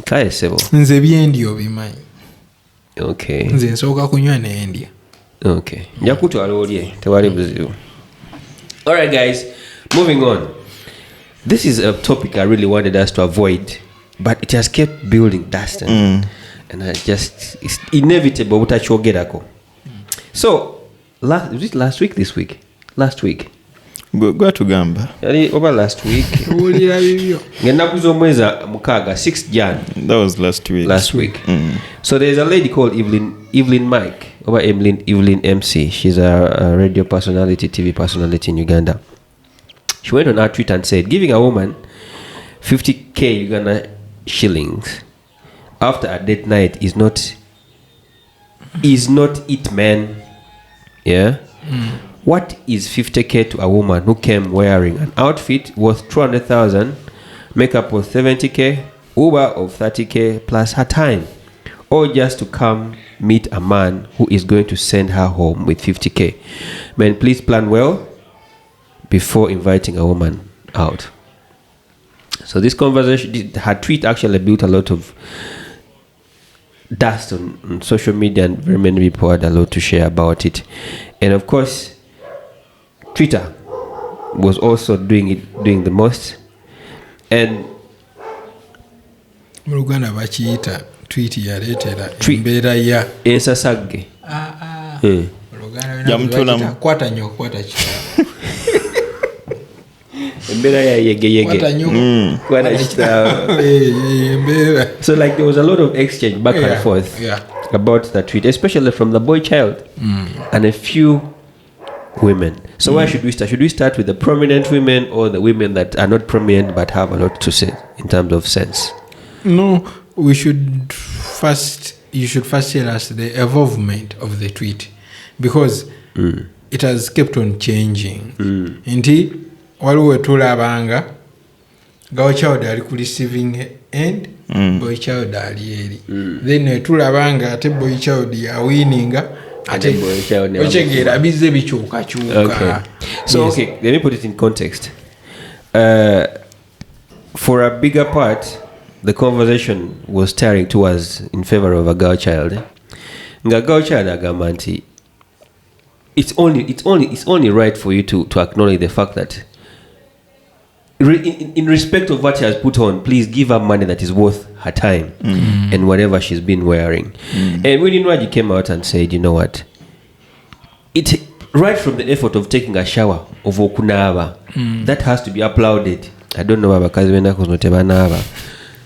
kale sebo. Nze byendi obimanyi. Okay. Nze nsooka kunywa n'endya. Okay. Nja kutwala olye, tewali buzibu. All right, guys, moving on. This is a topic I really wanted us to avoid, but it has kept building dust, and it's inevitable butakyogerako. So, was it last week, this week? Last week. Gwe tugamba. Yali over last week. Owulira bibyo. Ng'ennaku z'omwezi mukaaga, 6th Jan. That was last week. Last week. So there's a lady called Evelyn Mike, or Evelyn MC. She's a radio personality, TV personality in Uganda. She went on her Twitter and said, giving a woman 50k Uganda shillings after a date night is not is not it, man. Yeah. What is 50K to a woman who came wearing an outfit worth 200,000, makeup worth 70K, Uber of 30K plus her time, or just to come meet a man who is going to send her home with 50K? Man, please plan well before inviting a woman out. So this conversation, her tweet actually built a lot of dust on social media, and very many people had a lot to share about it. And of course, Twitter was also doing the most. And mu Luganda bakiyita tweet yaleetera Tweet. embeera ya ensasagge. Mu Luganda Yamutulamu. bakiyita kwata nnyo kwata kitaawo. Embeera ya yegeyege. Kwata nnyo Kwata kitaawo. embeera. So like there was a lot of exchange back and forth about that tweet, especially from the boy child and a few women. So where should we start? Should we start with the prominent women or the women that are not prominent but have a lot to say in terms of sense? No, you should first tell us the evolvement of the tweet, because it has kept on changing. Nti waliwo tulabanga girl child ali ku receiving end, boy child ali eri. Then tulabanga ate boy child ya winning ate boy child never ochegeera bizze bikyukakyuka. Okay. So Yes. okay, let me put it in context. For a bigger part, the conversation was steering towards in favor of a girl child. Nga girl child agamba nti it's only right for you to acknowledge the fact that in respect of what she has put on, please give her money that is worth her time and whatever she's been wearing. And when Inwaji came out and said, you know what, it right from the effort of taking a shower of okunaba, that has to be applauded. I don't know abakazi benako notebanaba,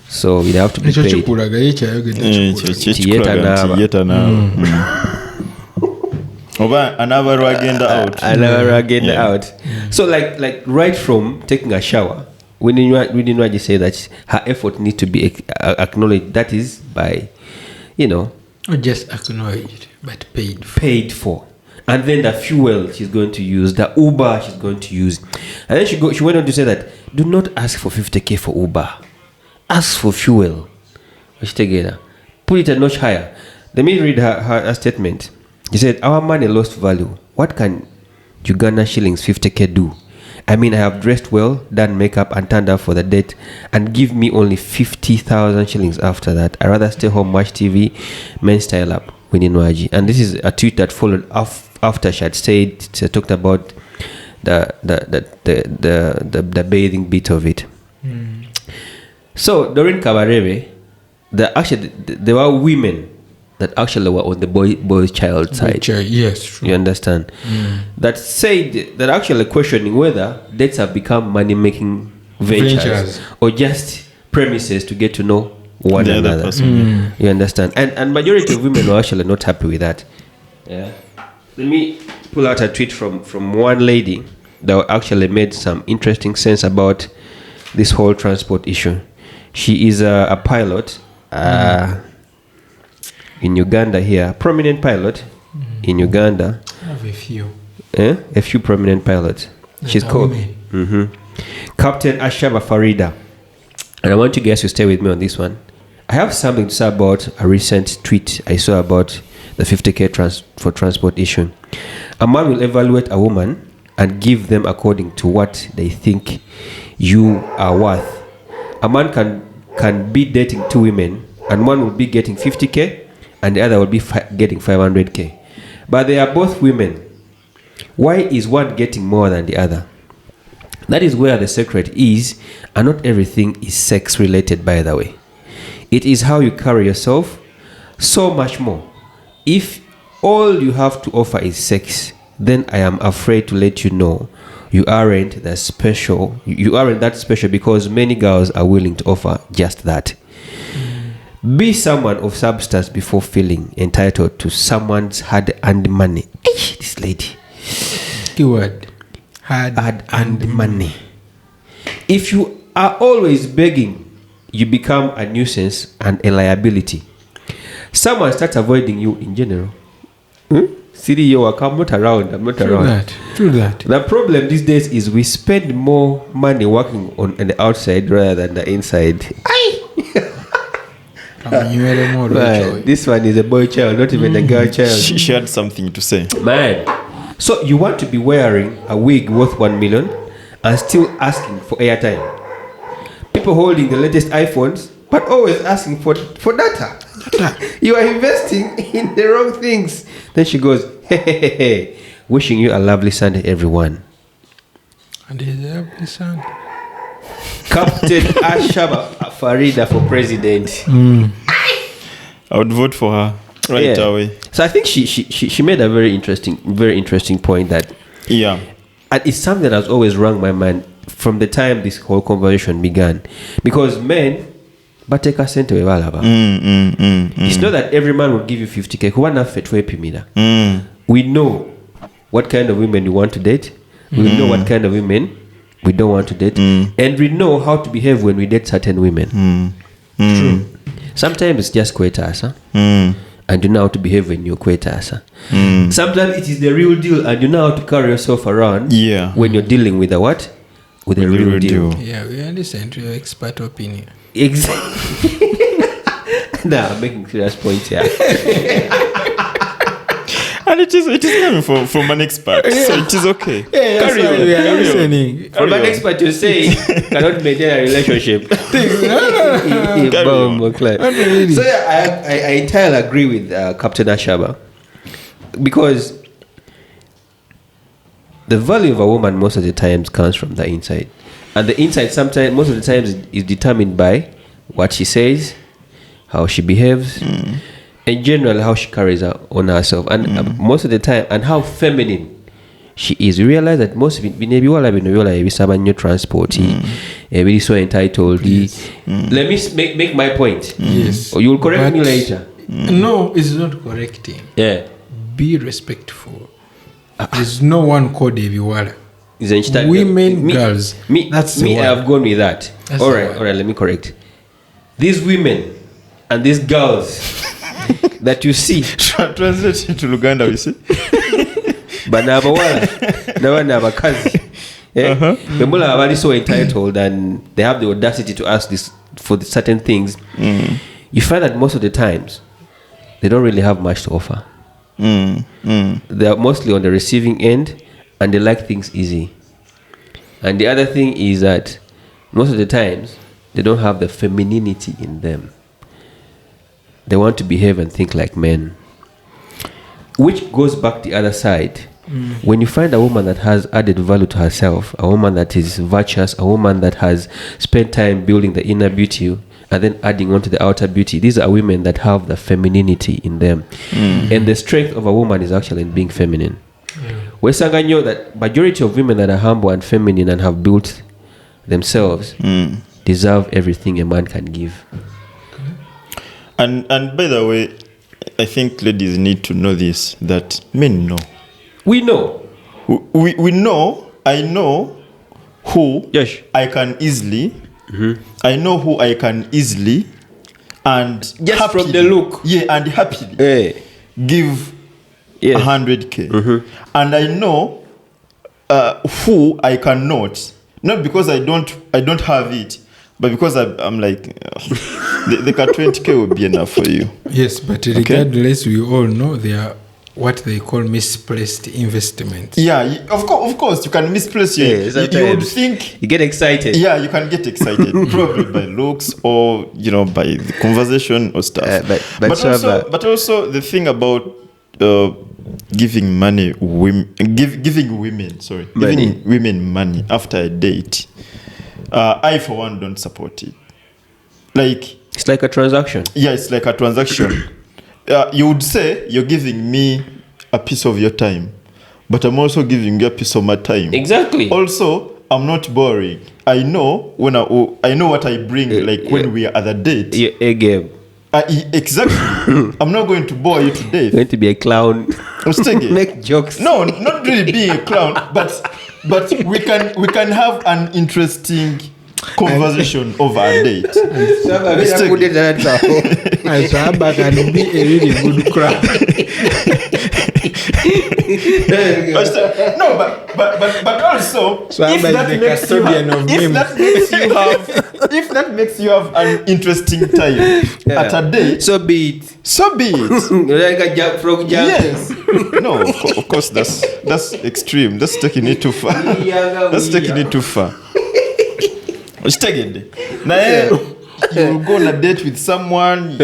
so we have to be Ekyo paid. kikulaga ye kyayogedde kikulaga. Yeta naaba. Oba anaba rwagenda out. Another agenda out. So like right from taking a shower, we didn't just say that her effort needs to be acknowledged. That is by, Not just acknowledged, but paid for. And then the fuel she's going to use, the Uber she's going to use. And then she went on to say that do not ask for 50K for Uber. Ask for fuel. Put it a notch higher. Let me read her statement. She said, our money lost value. What can Uganda shillings 50K do? I mean, I have dressed well, done makeup and turned up for the date, and give me only 50,000 shillings after that. I rather stay home, watch TV, men style up, Winnie Nwaji. And this is a tweet that followed after she had talked about the bathing bit of it. So during Kabarebe, there were women that actually were on the boy child side. Yes, true. You understand? That said that actually questioning whether dates have become money-making ventures or just premises to get to know one The other another. person. You understand? And majority of women were actually not happy with that. Yeah. Let me pull out a tweet from one lady that actually made some interesting sense about this whole transport issue. She is a pilot. In Uganda here, prominent pilot in Uganda. I have a few. A few prominent pilots. She's called Captain Ashaba Farida. And I want you guys to stay with me on this one. I have something to say about a recent tweet I saw about the 50K for transport issue. A man will evaluate a woman and give them according to what they think you are worth. A man can be dating two women, and one will be getting 50K and the other will be getting 500K. But they are both women. Why is one getting more than the other? That is where the secret is, and not everything is sex related, by the way. It is how you carry yourself, so much more. If all you have to offer is sex, then I am afraid to let you know you aren't that special. You aren't that special because many girls are willing to offer just that. Be someone of substance before feeling entitled to someone's hard-earned money. This lady. Keyword. Hard-earned money. If you are always begging, you become a nuisance and a liability. Someone starts avoiding you in general. City, yo, I'm not around. True that. The problem these days is we spend more money working on the outside rather than the inside. Man, this one is a boy child, not even a girl child. She had something to say. Man, so you want to be wearing a wig worth 1 million and still asking for airtime. People holding the latest iPhones, but always asking for data. You are investing in the wrong things. Then she goes, hey. Wishing you a lovely Sunday, everyone. And it's a lovely Sunday. Captain Ashaba Farida for president. I would vote for her right away. So I think she made a very interesting point that and it's something that has always rung my mind from the time this whole conversation began, because men bateka sente webalaba. It's not that every man will give you 50k. We know what kind of women we want to date. We know what kind of women we don't want to date, and we know how to behave when we date certain women. True. Sometimes it's just kwetasa, and you know how to behave when you're kwetasa. Sometimes it is the real deal, and you know how to carry yourself around when you're dealing with a what? With a real deal. Yeah, we understand your expert opinion. Exactly. Nah, I'm making serious points here. And it is coming from an expert, so it is okay. Yeah, carry on. We are listening. From an expert, you say cannot maintain a relationship. So yeah, I entirely agree with Captain Ashaba, because the value of a woman most of the times comes from the inside, and the inside sometimes, most of the times, is determined by what she says, how she behaves. In general, how she carries on herself, and most of the time, and how feminine she is. You realize that most of it, maybe all I've been realizing, transport, very so entitled. Let me make my point. Yes. Or you will correct me later. No, it's not correcting. Yeah. Be respectful. There's no one code Eviwala. Women, girls. That's me. I have gone with that. All right. Let me correct. These women and these girls that you see, translate into Uganda, we see. Banabawala, Nabanabakazi. People are very so entitled, and they have the audacity to ask this for certain things. You find that most of the times they don't really have much to offer. They are mostly on the receiving end, and they like things easy. And the other thing is that most of the times they don't have the femininity in them. They want to behave and think like men, which goes back the other side. When you find a woman that has added value to herself, a woman that is virtuous, a woman that has spent time building the inner beauty and then adding on to the outer beauty, these are women that have the femininity in them. And the strength of a woman is actually in being feminine. We know that majority of women that are humble and feminine and have built themselves deserve everything a man can give. And by the way, I think ladies need to know this, that men know. We know. We know. I know who I can easily. I know who I can easily and just happily, from the look. Yeah, and happily give 100k. And I know who I cannot. Not because I don't have it, but because I'm like, the 20k will be enough for you. Yes, but regardless, we all know they are what they call misplaced investments. Yeah, of course, you can misplace it. You would think you get excited. Yeah, you can get excited, probably by looks or by the conversation or stuff. But also the thing about giving women money after a date. I, for one, don't support it. It's like a transaction. Yeah, it's like a transaction. You would say you're giving me a piece of your time, but I'm also giving you a piece of my time. Exactly. Also, I'm not boring. I know I know what I bring. When we are at the date. Yeah, a game. Exactly. I'm not going to bore you to death. You're going to be a clown. Make jokes. No, not really being a clown, but we can have an interesting conversation over a date. Saba can be a really good crowd. No, but also, So if Abba is that the makes you custodian have, of if memes. that makes you have an interesting time at a date, So be it. so be it. Like a frog jump. Yes. No, of course that's extreme. That's taking it too far. That's taking it too far. Uchitegedde. Naye you will go on a date with someone.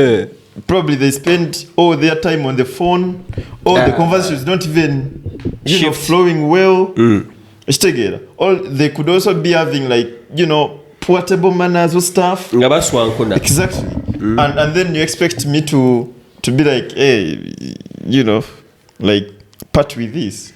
Probably they spend all their time on the phone. Or the conversations don't even flowing well. Uchitegedde. Or they could also be having like portable manners or stuff. Nga baswankuna. Exactly. And then you expect me to be like, hey, like part with this.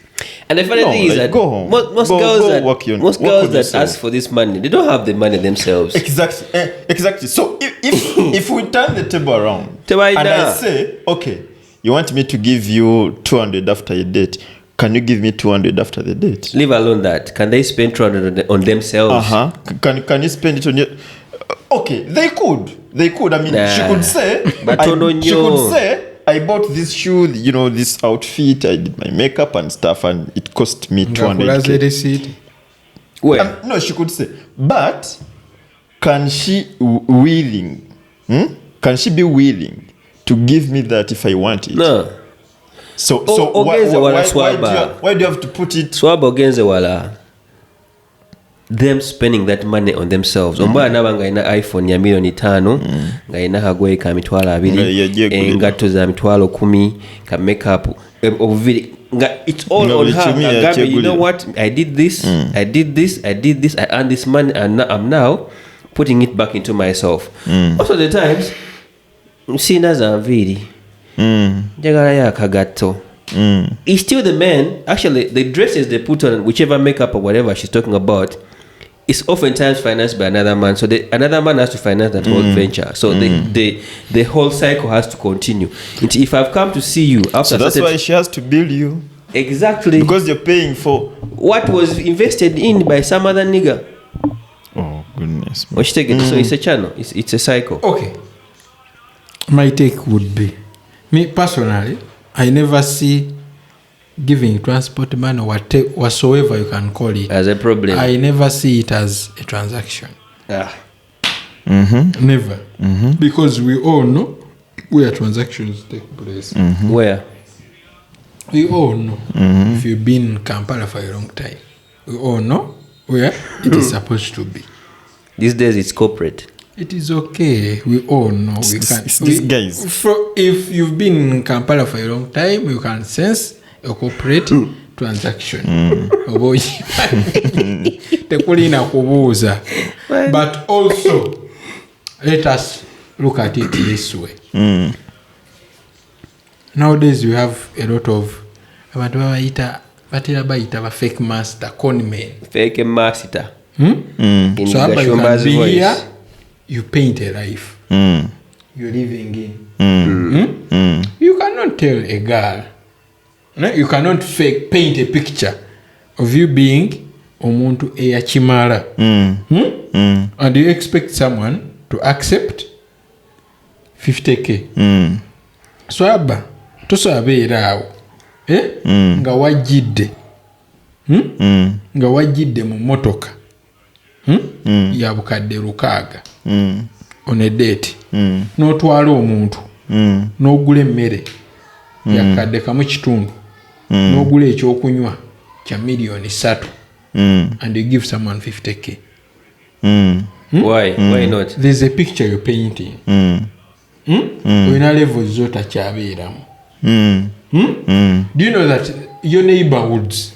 And the funny thing is that go home. most Go girls that work on that yourself. ask for this money, they don't have the money themselves. Exactly. So if we turn the table around and I say, okay, you want me to give you 200 after a date, can you give me 200 after the date? Leave alone that. Can they spend 200 on themselves? Can you spend it on your? Okay, they could. I mean, she could say, I bought this shoe, this outfit, I did my makeup and stuff, and it cost me 200. Where? No, she could say, but can she willing? Can she be willing to give me that if I want it? No. So why do you have to put it? Swaba ogenze wala. Them spending that money on themselves. Omwana naba ngaina iPhone ya $5,000,000, ngaina hagwe ka $2,200, engato za $10,000, ka makeup, it's all on her. Gabi, you know what? I did this, I earned this money, and I'm now putting it back into myself. Also the times, sina za mviri. Jagala ya kagato. It's still the man. Actually, the dresses they put on, whichever makeup or whatever she's talking about, is oftentimes financed by another man. So another man has to finance that whole venture. So the whole cycle has to continue. If I've come to see you after, so that's why she has to bill you. Exactly. Because you're paying for what was invested in by some other nigga. Oh goodness. So it's a channel. It's a cycle. Okay. My take would be, me personally, I never see giving transport money or whatsoever you can call it as a problem. I never see it as a transaction. Mm-hmm. Never. Mm-hmm. Because we all know where transactions take place. Mm-hmm. Where? We all know. Mm-hmm. If you've been in Kampala for a long time, we all know where it is supposed to be. These days it's corporate. It is okay. We all know. These guys. If you've been in Kampala for a long time, you can sense a corporate transaction. But also, let us look at it this way. Nowadays, we have a lot of fake master, con men. Fake master. So you can be here, you paint a life. You're living in. You cannot tell a girl. You cannot paint a picture of you being omuntu eyachimala. And you expect someone to accept 50k. So abba tosabeera awo nga wajjidde mu motoka ya bukadde 600 on a date n'otwala omuntu n'ogula emmere yakadde kamu kitundu n'ogula ekyokunywa kya $3,000,000 and you give someone 50k. Why not? There's a picture you're painting. Olina levels z'otokyabeeramu. Do you know that your neighborhoods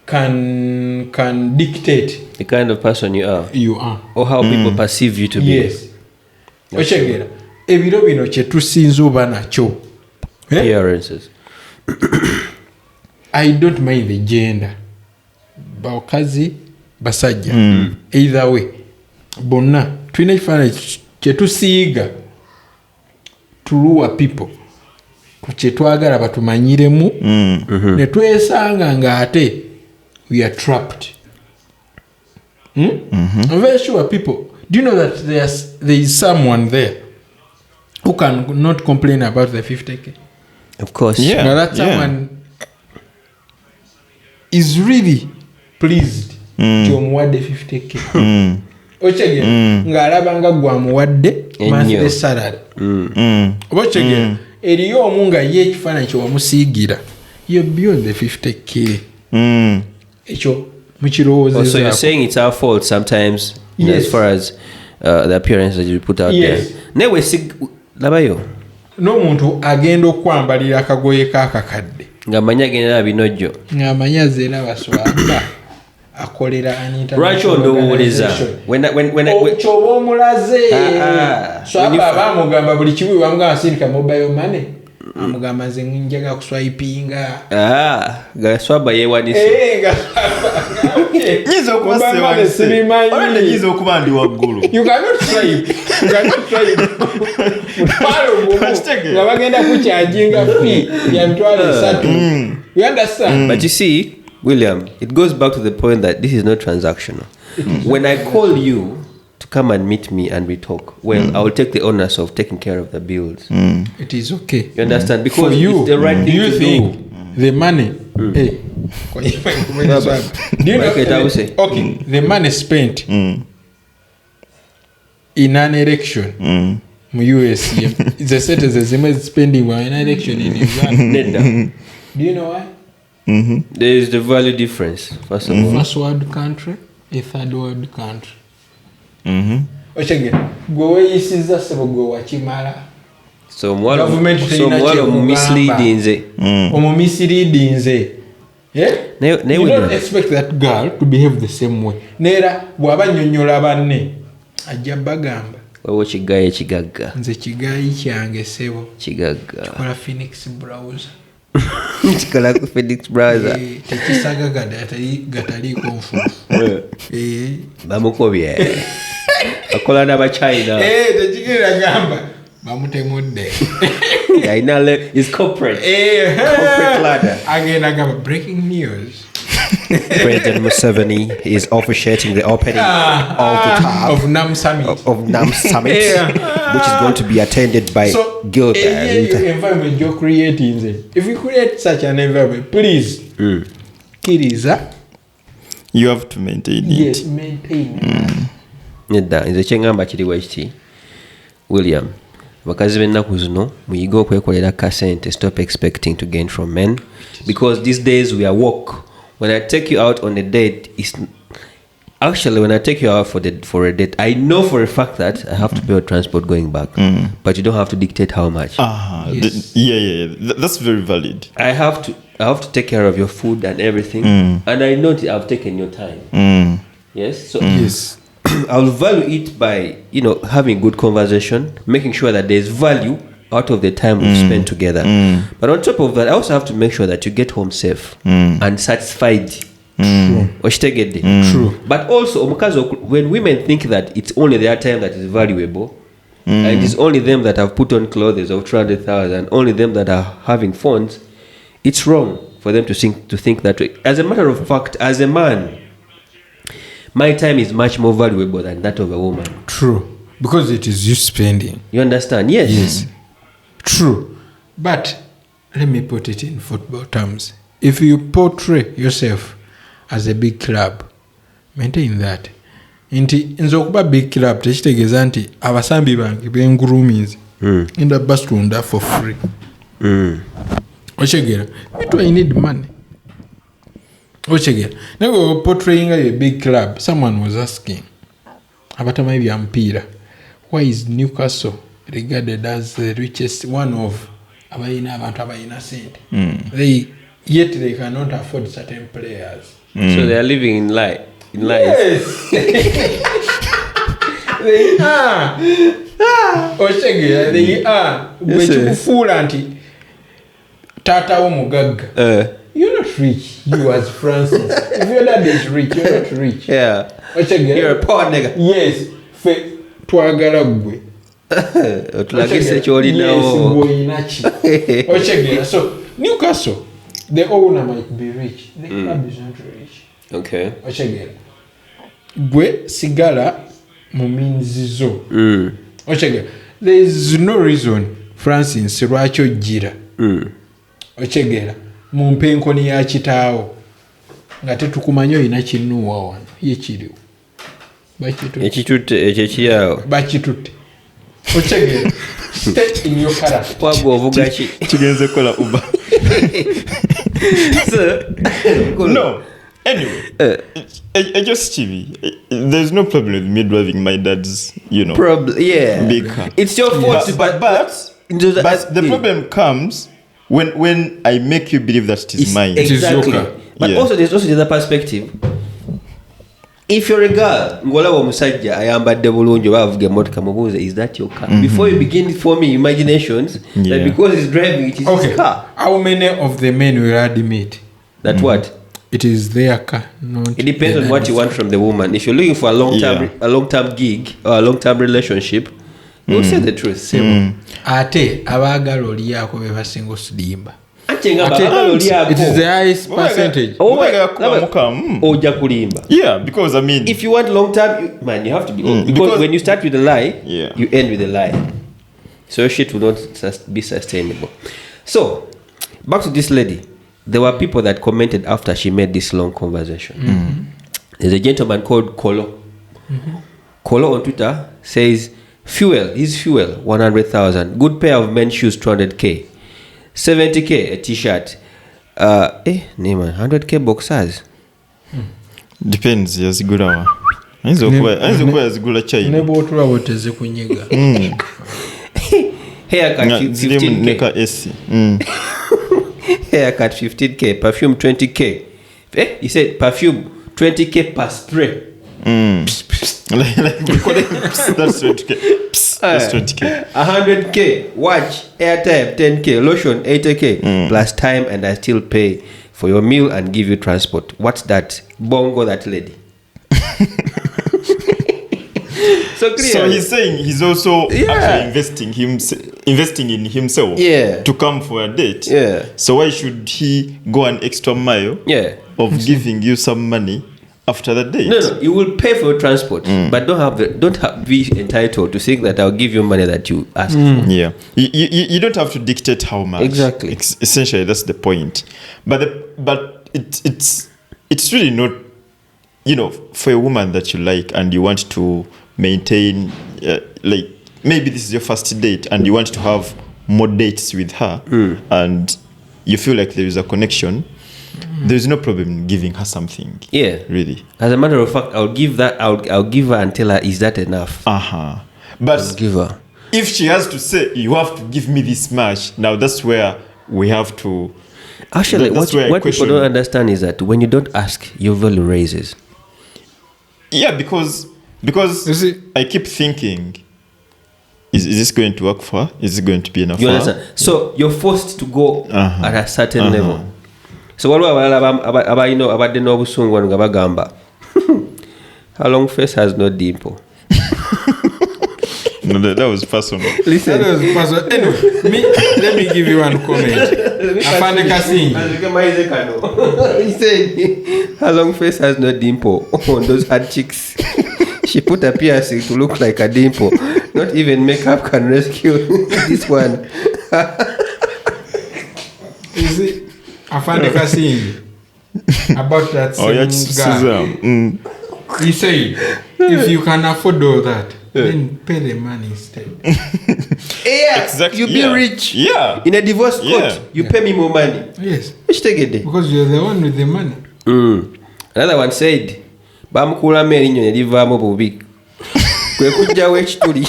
can dictate the kind of person you are or how people perceive you to be? Yes. Ochegera ebiro bino kye tusinza oba nakyo appearances. I don't mind the gender. Bakazi basajja either way bonna tulina ekifaananyi kye tusiiga tuluwa people ku kye twagala batumanyiremu ne twesanga ng'ate we are trapped. I'm very sure people, do you know that there is someone there who can not complain about the 50k? Of course. Yeah. Now that someone is really pleased to omuwadde 50k. Ochege ng'alaba nga gwe amuwadde monthly salary. Ochege eriyo omu nga ye ekifaananyi kye wamusiigira. You're beyond the 50k. Ekyo mukirowoozezaako. Also, you're saying it's our fault sometimes, as far as the appearance that you put out there. Newe labayo. N'omuntu agenda okwambalira akagoye k'akakadde. Ng'amanyi agenda binojjo. Ng'amanyi azeera baswamba. Akolera an international organization. Kyoba omulaze. Swamba abamugamba buli kibuyi bamugamba sindika mobile money. Amugamba nze njaga kuswipinga. Gaswamba yewanise. Nyiza okuba sewanise. Nyiza okuba ndi waggulu. You cannot swipe. Nga bagenda kukyajinga fee ya mitwalo 3. You understand? But you see, William, it goes back to the point that this is not transactional. When I call you to come and meet me and we talk, well, I will take the onus of taking care of the bills. It is okay. You understand? Because for you, it's the right thing you to think do. The money. Hey. Do you know? Okay, the money spent in an election. US, it's a sentence as spending on an election in Uganda. Do you know why? There is the value difference. First of all, first world country, a third world country. Ochege, go yisiza sebo go wachimala. So mwalo misleading nze. Misleading nze. Yeah? You don't expect that girl to behave the same way. Nera bw'abanyonnyola banne ajja bagamba. Wewe kigaye kigagga. Nze kigayi kyange sebo. Kigagga. Kikola Phoenix browser. Kikola Phoenix browser. Tekisaga gatali konfufu. Bamukobye. Akola n'Abachina. Tekigenda gamba. Bamutemudde. Is corporate. Corporate ladder. Agenda gamba breaking news. President Museveni is officiating the opening of NAM Summit. Of NAM Summit, which is going to be attended by Gilbert. Environment you're creating. If you create such an environment, please, Kiriza, you have to maintain it. Yes, maintain it. Nze kyengamba kiri bwekiti William, bakazi b'ennaku zino muyiga okwekolera kasente. Stop expecting to gain from men, because these days we are woke. When I take you out on a date, when I take you out for a date, I know for a fact that I have to pay your transport going back, but you don't have to dictate how much. Yes. That's very valid. I have to take care of your food and everything, and I know that I've taken your time. Yes, so yes, I'll value it by having good conversation, making sure that there's value out of the time we've spent together. But on top of that, I also have to make sure that you get home safe and satisfied. True. But also, when women think that it's only their time that is valuable, and it's only them that have put on clothes of 200,000, only them that are having phones, it's wrong for them to think that way. As a matter of fact, as a man, my time is much more valuable than that of a woman. True. Because it is you spending. You understand? Yes. True. But let me put it in football terms. If you portray yourself as a big club, maintain that. Nti nze okuba big club tekitegeeza nti abasambi bange b'engurumizi enda basitunda for free. Ochegera. I need money. Ochegera. Now portraying a big club, someone was asking abatamanyi bya mpira, why is Newcastle regarded as the richest one of abayina abantu abayina sente? Yet they cannot afford certain players. So they are living in life. Yes. They are. Ochegera, they are. Bwekikufuula nti tata wo mugagga. You're not rich. You as Francis. If your dad is rich, you're not rich. Yeah. Ochegera. You're a poor nigga. Yes. Fe twagala gwe. Otulagise kyoli nawo. Ochegera. So Newcastle, the owner might be rich. The club is not rich. Okay. Ochegera. Gwe sigala mu minzizo. Ochegera. There is no reason Francis lwaki ojjira okyegera mu mpenkoni ya kitaawo nga tetukumanyi olina kinuuwa wano ye kiriwo ekitutte ekyo kiyawo bakitutte okyegera stay in your character wabwe ovuga ki kigenze kola uba no anyway just chibi there's no problem with me driving my dad's big car. It's your fault but the problem comes when I make you believe that it is mine. Exactly. your car. But also there's also the other perspective. If you're a girl, ngolaba omusajja ayambadde bulungi oba avuga emotoka mubuuze, is that your car? Before you begin forming imaginations that because he's driving it is his car. How many of the men will admit that what? It is their car, not it depends on what you want from the woman. If you're looking for a long-term gig or a long-term relationship, you'll say the truth. Ate abaagala oliyaako be basinga osidimba. It is the highest percentage. Oja kulimba. Yeah, because I mean, if you want long-term, man, you have to be because when you start with a lie, you end with a lie. So shit will not be sustainable. So back to this lady. There were people that commented after she made this long conversation. There's a gentleman called Kolo. Kolo on Twitter says, his fuel, 100,000. Good pair of men's shoes, 200K. 70K, a t-shirt. 100K boxers. Depends, yazigula. Ayinza yazigula China. Ne bw'otula bw'oteze kunyiga. Haircut 15K. Haircut 15K, perfume 20K. He said perfume 20K per spray. That's 20K. That's 20K. 100K, watch, airtime 10K, lotion 80K, plus time, and I still pay for your meal and give you transport. What's that? Bongo that lady. So he's saying he's also actually investing in himself to come for a date. Yeah. So why should he go an extra mile of giving you some money after the date? No, you will pay for your transport, but don't be entitled to think that I'll give you money that you ask for. Yeah, you don't have to dictate how much. Exactly. Essentially, that's the point. But it's really not, for a woman that you like and you want to maintain, like maybe this is your first date and you want to have more dates with her, and you feel like there is a connection. There's no problem giving her something. Yeah, really. As a matter of fact, I'll give her and tell her, is that enough? But I'll give her. If she has to say, you have to give me this much, now that's where we have to. Actually, what people don't understand is that when you don't ask, your value raises. Yeah, because I keep thinking, is this going to work for her? Is it going to be enough you for understand? her? So you're forced to go at a certain level. So waliwo abalala abalina abadde n'obusungu nga bagamba a long face has no dimple. No, that was personal. Listen. That was personal. Anyway, let me give you one comment. Afande Kasing. He said, her long face has no dimple on those hard cheeks. She put a piercing to look like a dimple. Not even makeup can rescue this one. You see, Afande Kasing, about that same guy. He said, if you can afford all that, then pay the money instead. Exactly. You be rich. Yeah. In a divorce court, you pay me more money. Yes. Which take it there? Because you're the one with the money. Another one said, bamukula meri nnyo ne livaamu bubi. Kwe kujjawo ekituli.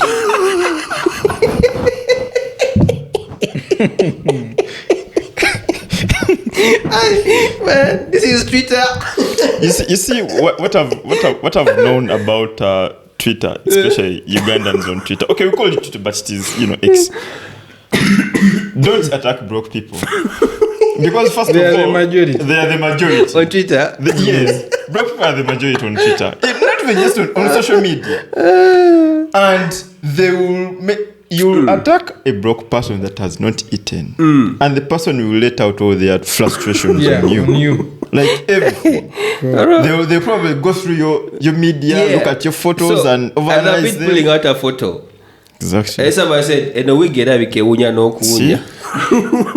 Man, this is Twitter. You see what I've known about Twitter, especially Ugandans on Twitter. Okay, we call it Twitter, but it is X. Don't attack broke people, because first of all, they are the majority on Twitter. Yes, broke people are the majority on Twitter. Not even just on social media, and they will you'll attack a broke person that has not eaten, and the person will let out all their frustrations on you. Like everything. They'll probably go through your media, look at your photos, and overanalyze them. And I've been pulling out a photo. Exactly. Somebody said, "And we get a no kunya."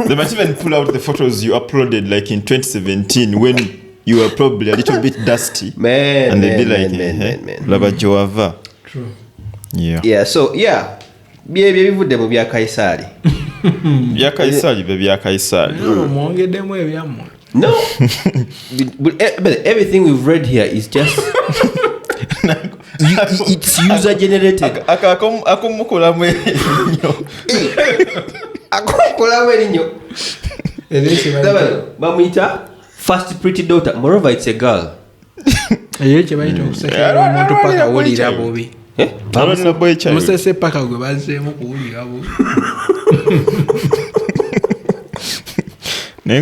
They might even pull out the photos you uploaded like in 2017 when you were probably a little bit dusty. Man, and they'd be man, like, man. Lava Joava. True. Yeah. Yeah, so yeah. Bivudde mu bya Kaisari. Bya Kaisari, bya Kaisari. Mwongeddemu ebyammwe. No. But everything we've read here is just it's user generated. Akumukulamu ennyo. Akumukulamu ennyo. Bamuyita first pretty daughter. Moreover, it's a girl. Eyo kye bayita okusekera omuntu paka awulira bubi. Musese paka gwe bazzeemu kuwulira bubi. Naye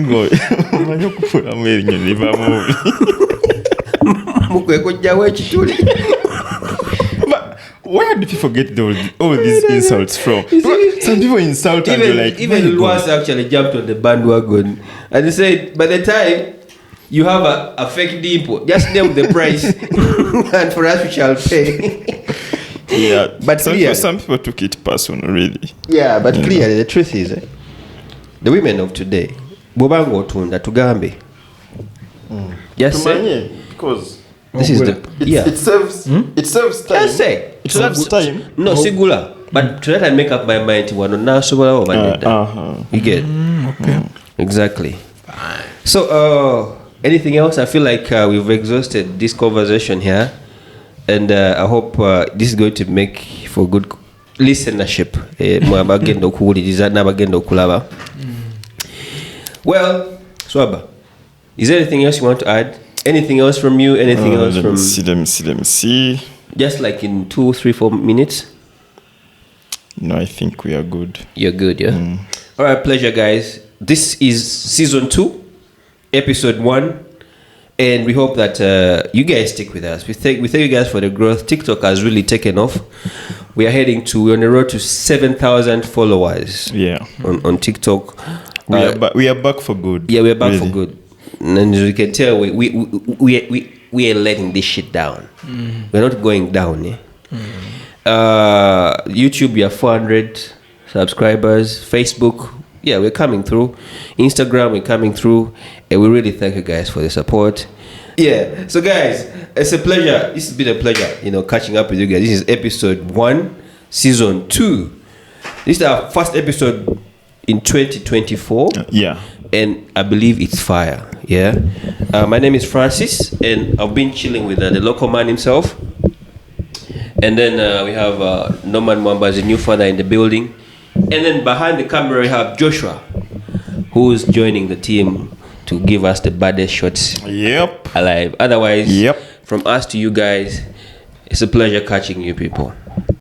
omanyi okufulamu erinnya ne livaamu bubi. Mukwe kujjawo ekituli. Where do people get all these insults from? Some people insult and you're like, even Luas actually jumped on the bandwagon and they said, by the time you have a fake dimple, just name the price and for us we shall pay. Yeah, but some people took it personal, really. Yeah, but clearly the truth is, the women of today, Bobango Tunda Tugambe. Just say, because this is the it serves time. Just say it serves time. No, Sigula. But to let I make up my mind, one now you get okay. Exactly. So, anything else? I feel like we've exhausted this conversation here, and I hope this is going to make for good listenership. Well, Swaba, is there anything else you want to add? Anything else from you? Anything else let from? Let me see. Just like in 2, 3, 4 minutes. No, I think we are good. You're good, yeah. All right, pleasure, guys. This is season 2, episode 1, and we hope that you guys stick with us. We thank you guys for the growth. TikTok has really taken off. We're on the road to 7,000 followers. Yeah. On TikTok. We are back for good. Yeah, we're back for good. And as you can tell, we ain't letting this shit down. We're not going down. Yeah? YouTube, we have 400 subscribers. Facebook, yeah, we're coming through. Instagram, we're coming through. And we really thank you guys for the support. Yeah, so guys, it's a pleasure. This has been a pleasure, catching up with you guys. This is episode 1, season 2. This is our first episode in 2024. Yeah. And I believe it's fire. Yeah. My name is Francis, and I've been chilling with the local man himself. And then we have Norman Mwamba as a new father in the building. And then behind the camera we have Joshua, who's joining the team to give us the baddest shots alive. Otherwise, from us to you guys, it's a pleasure catching you people.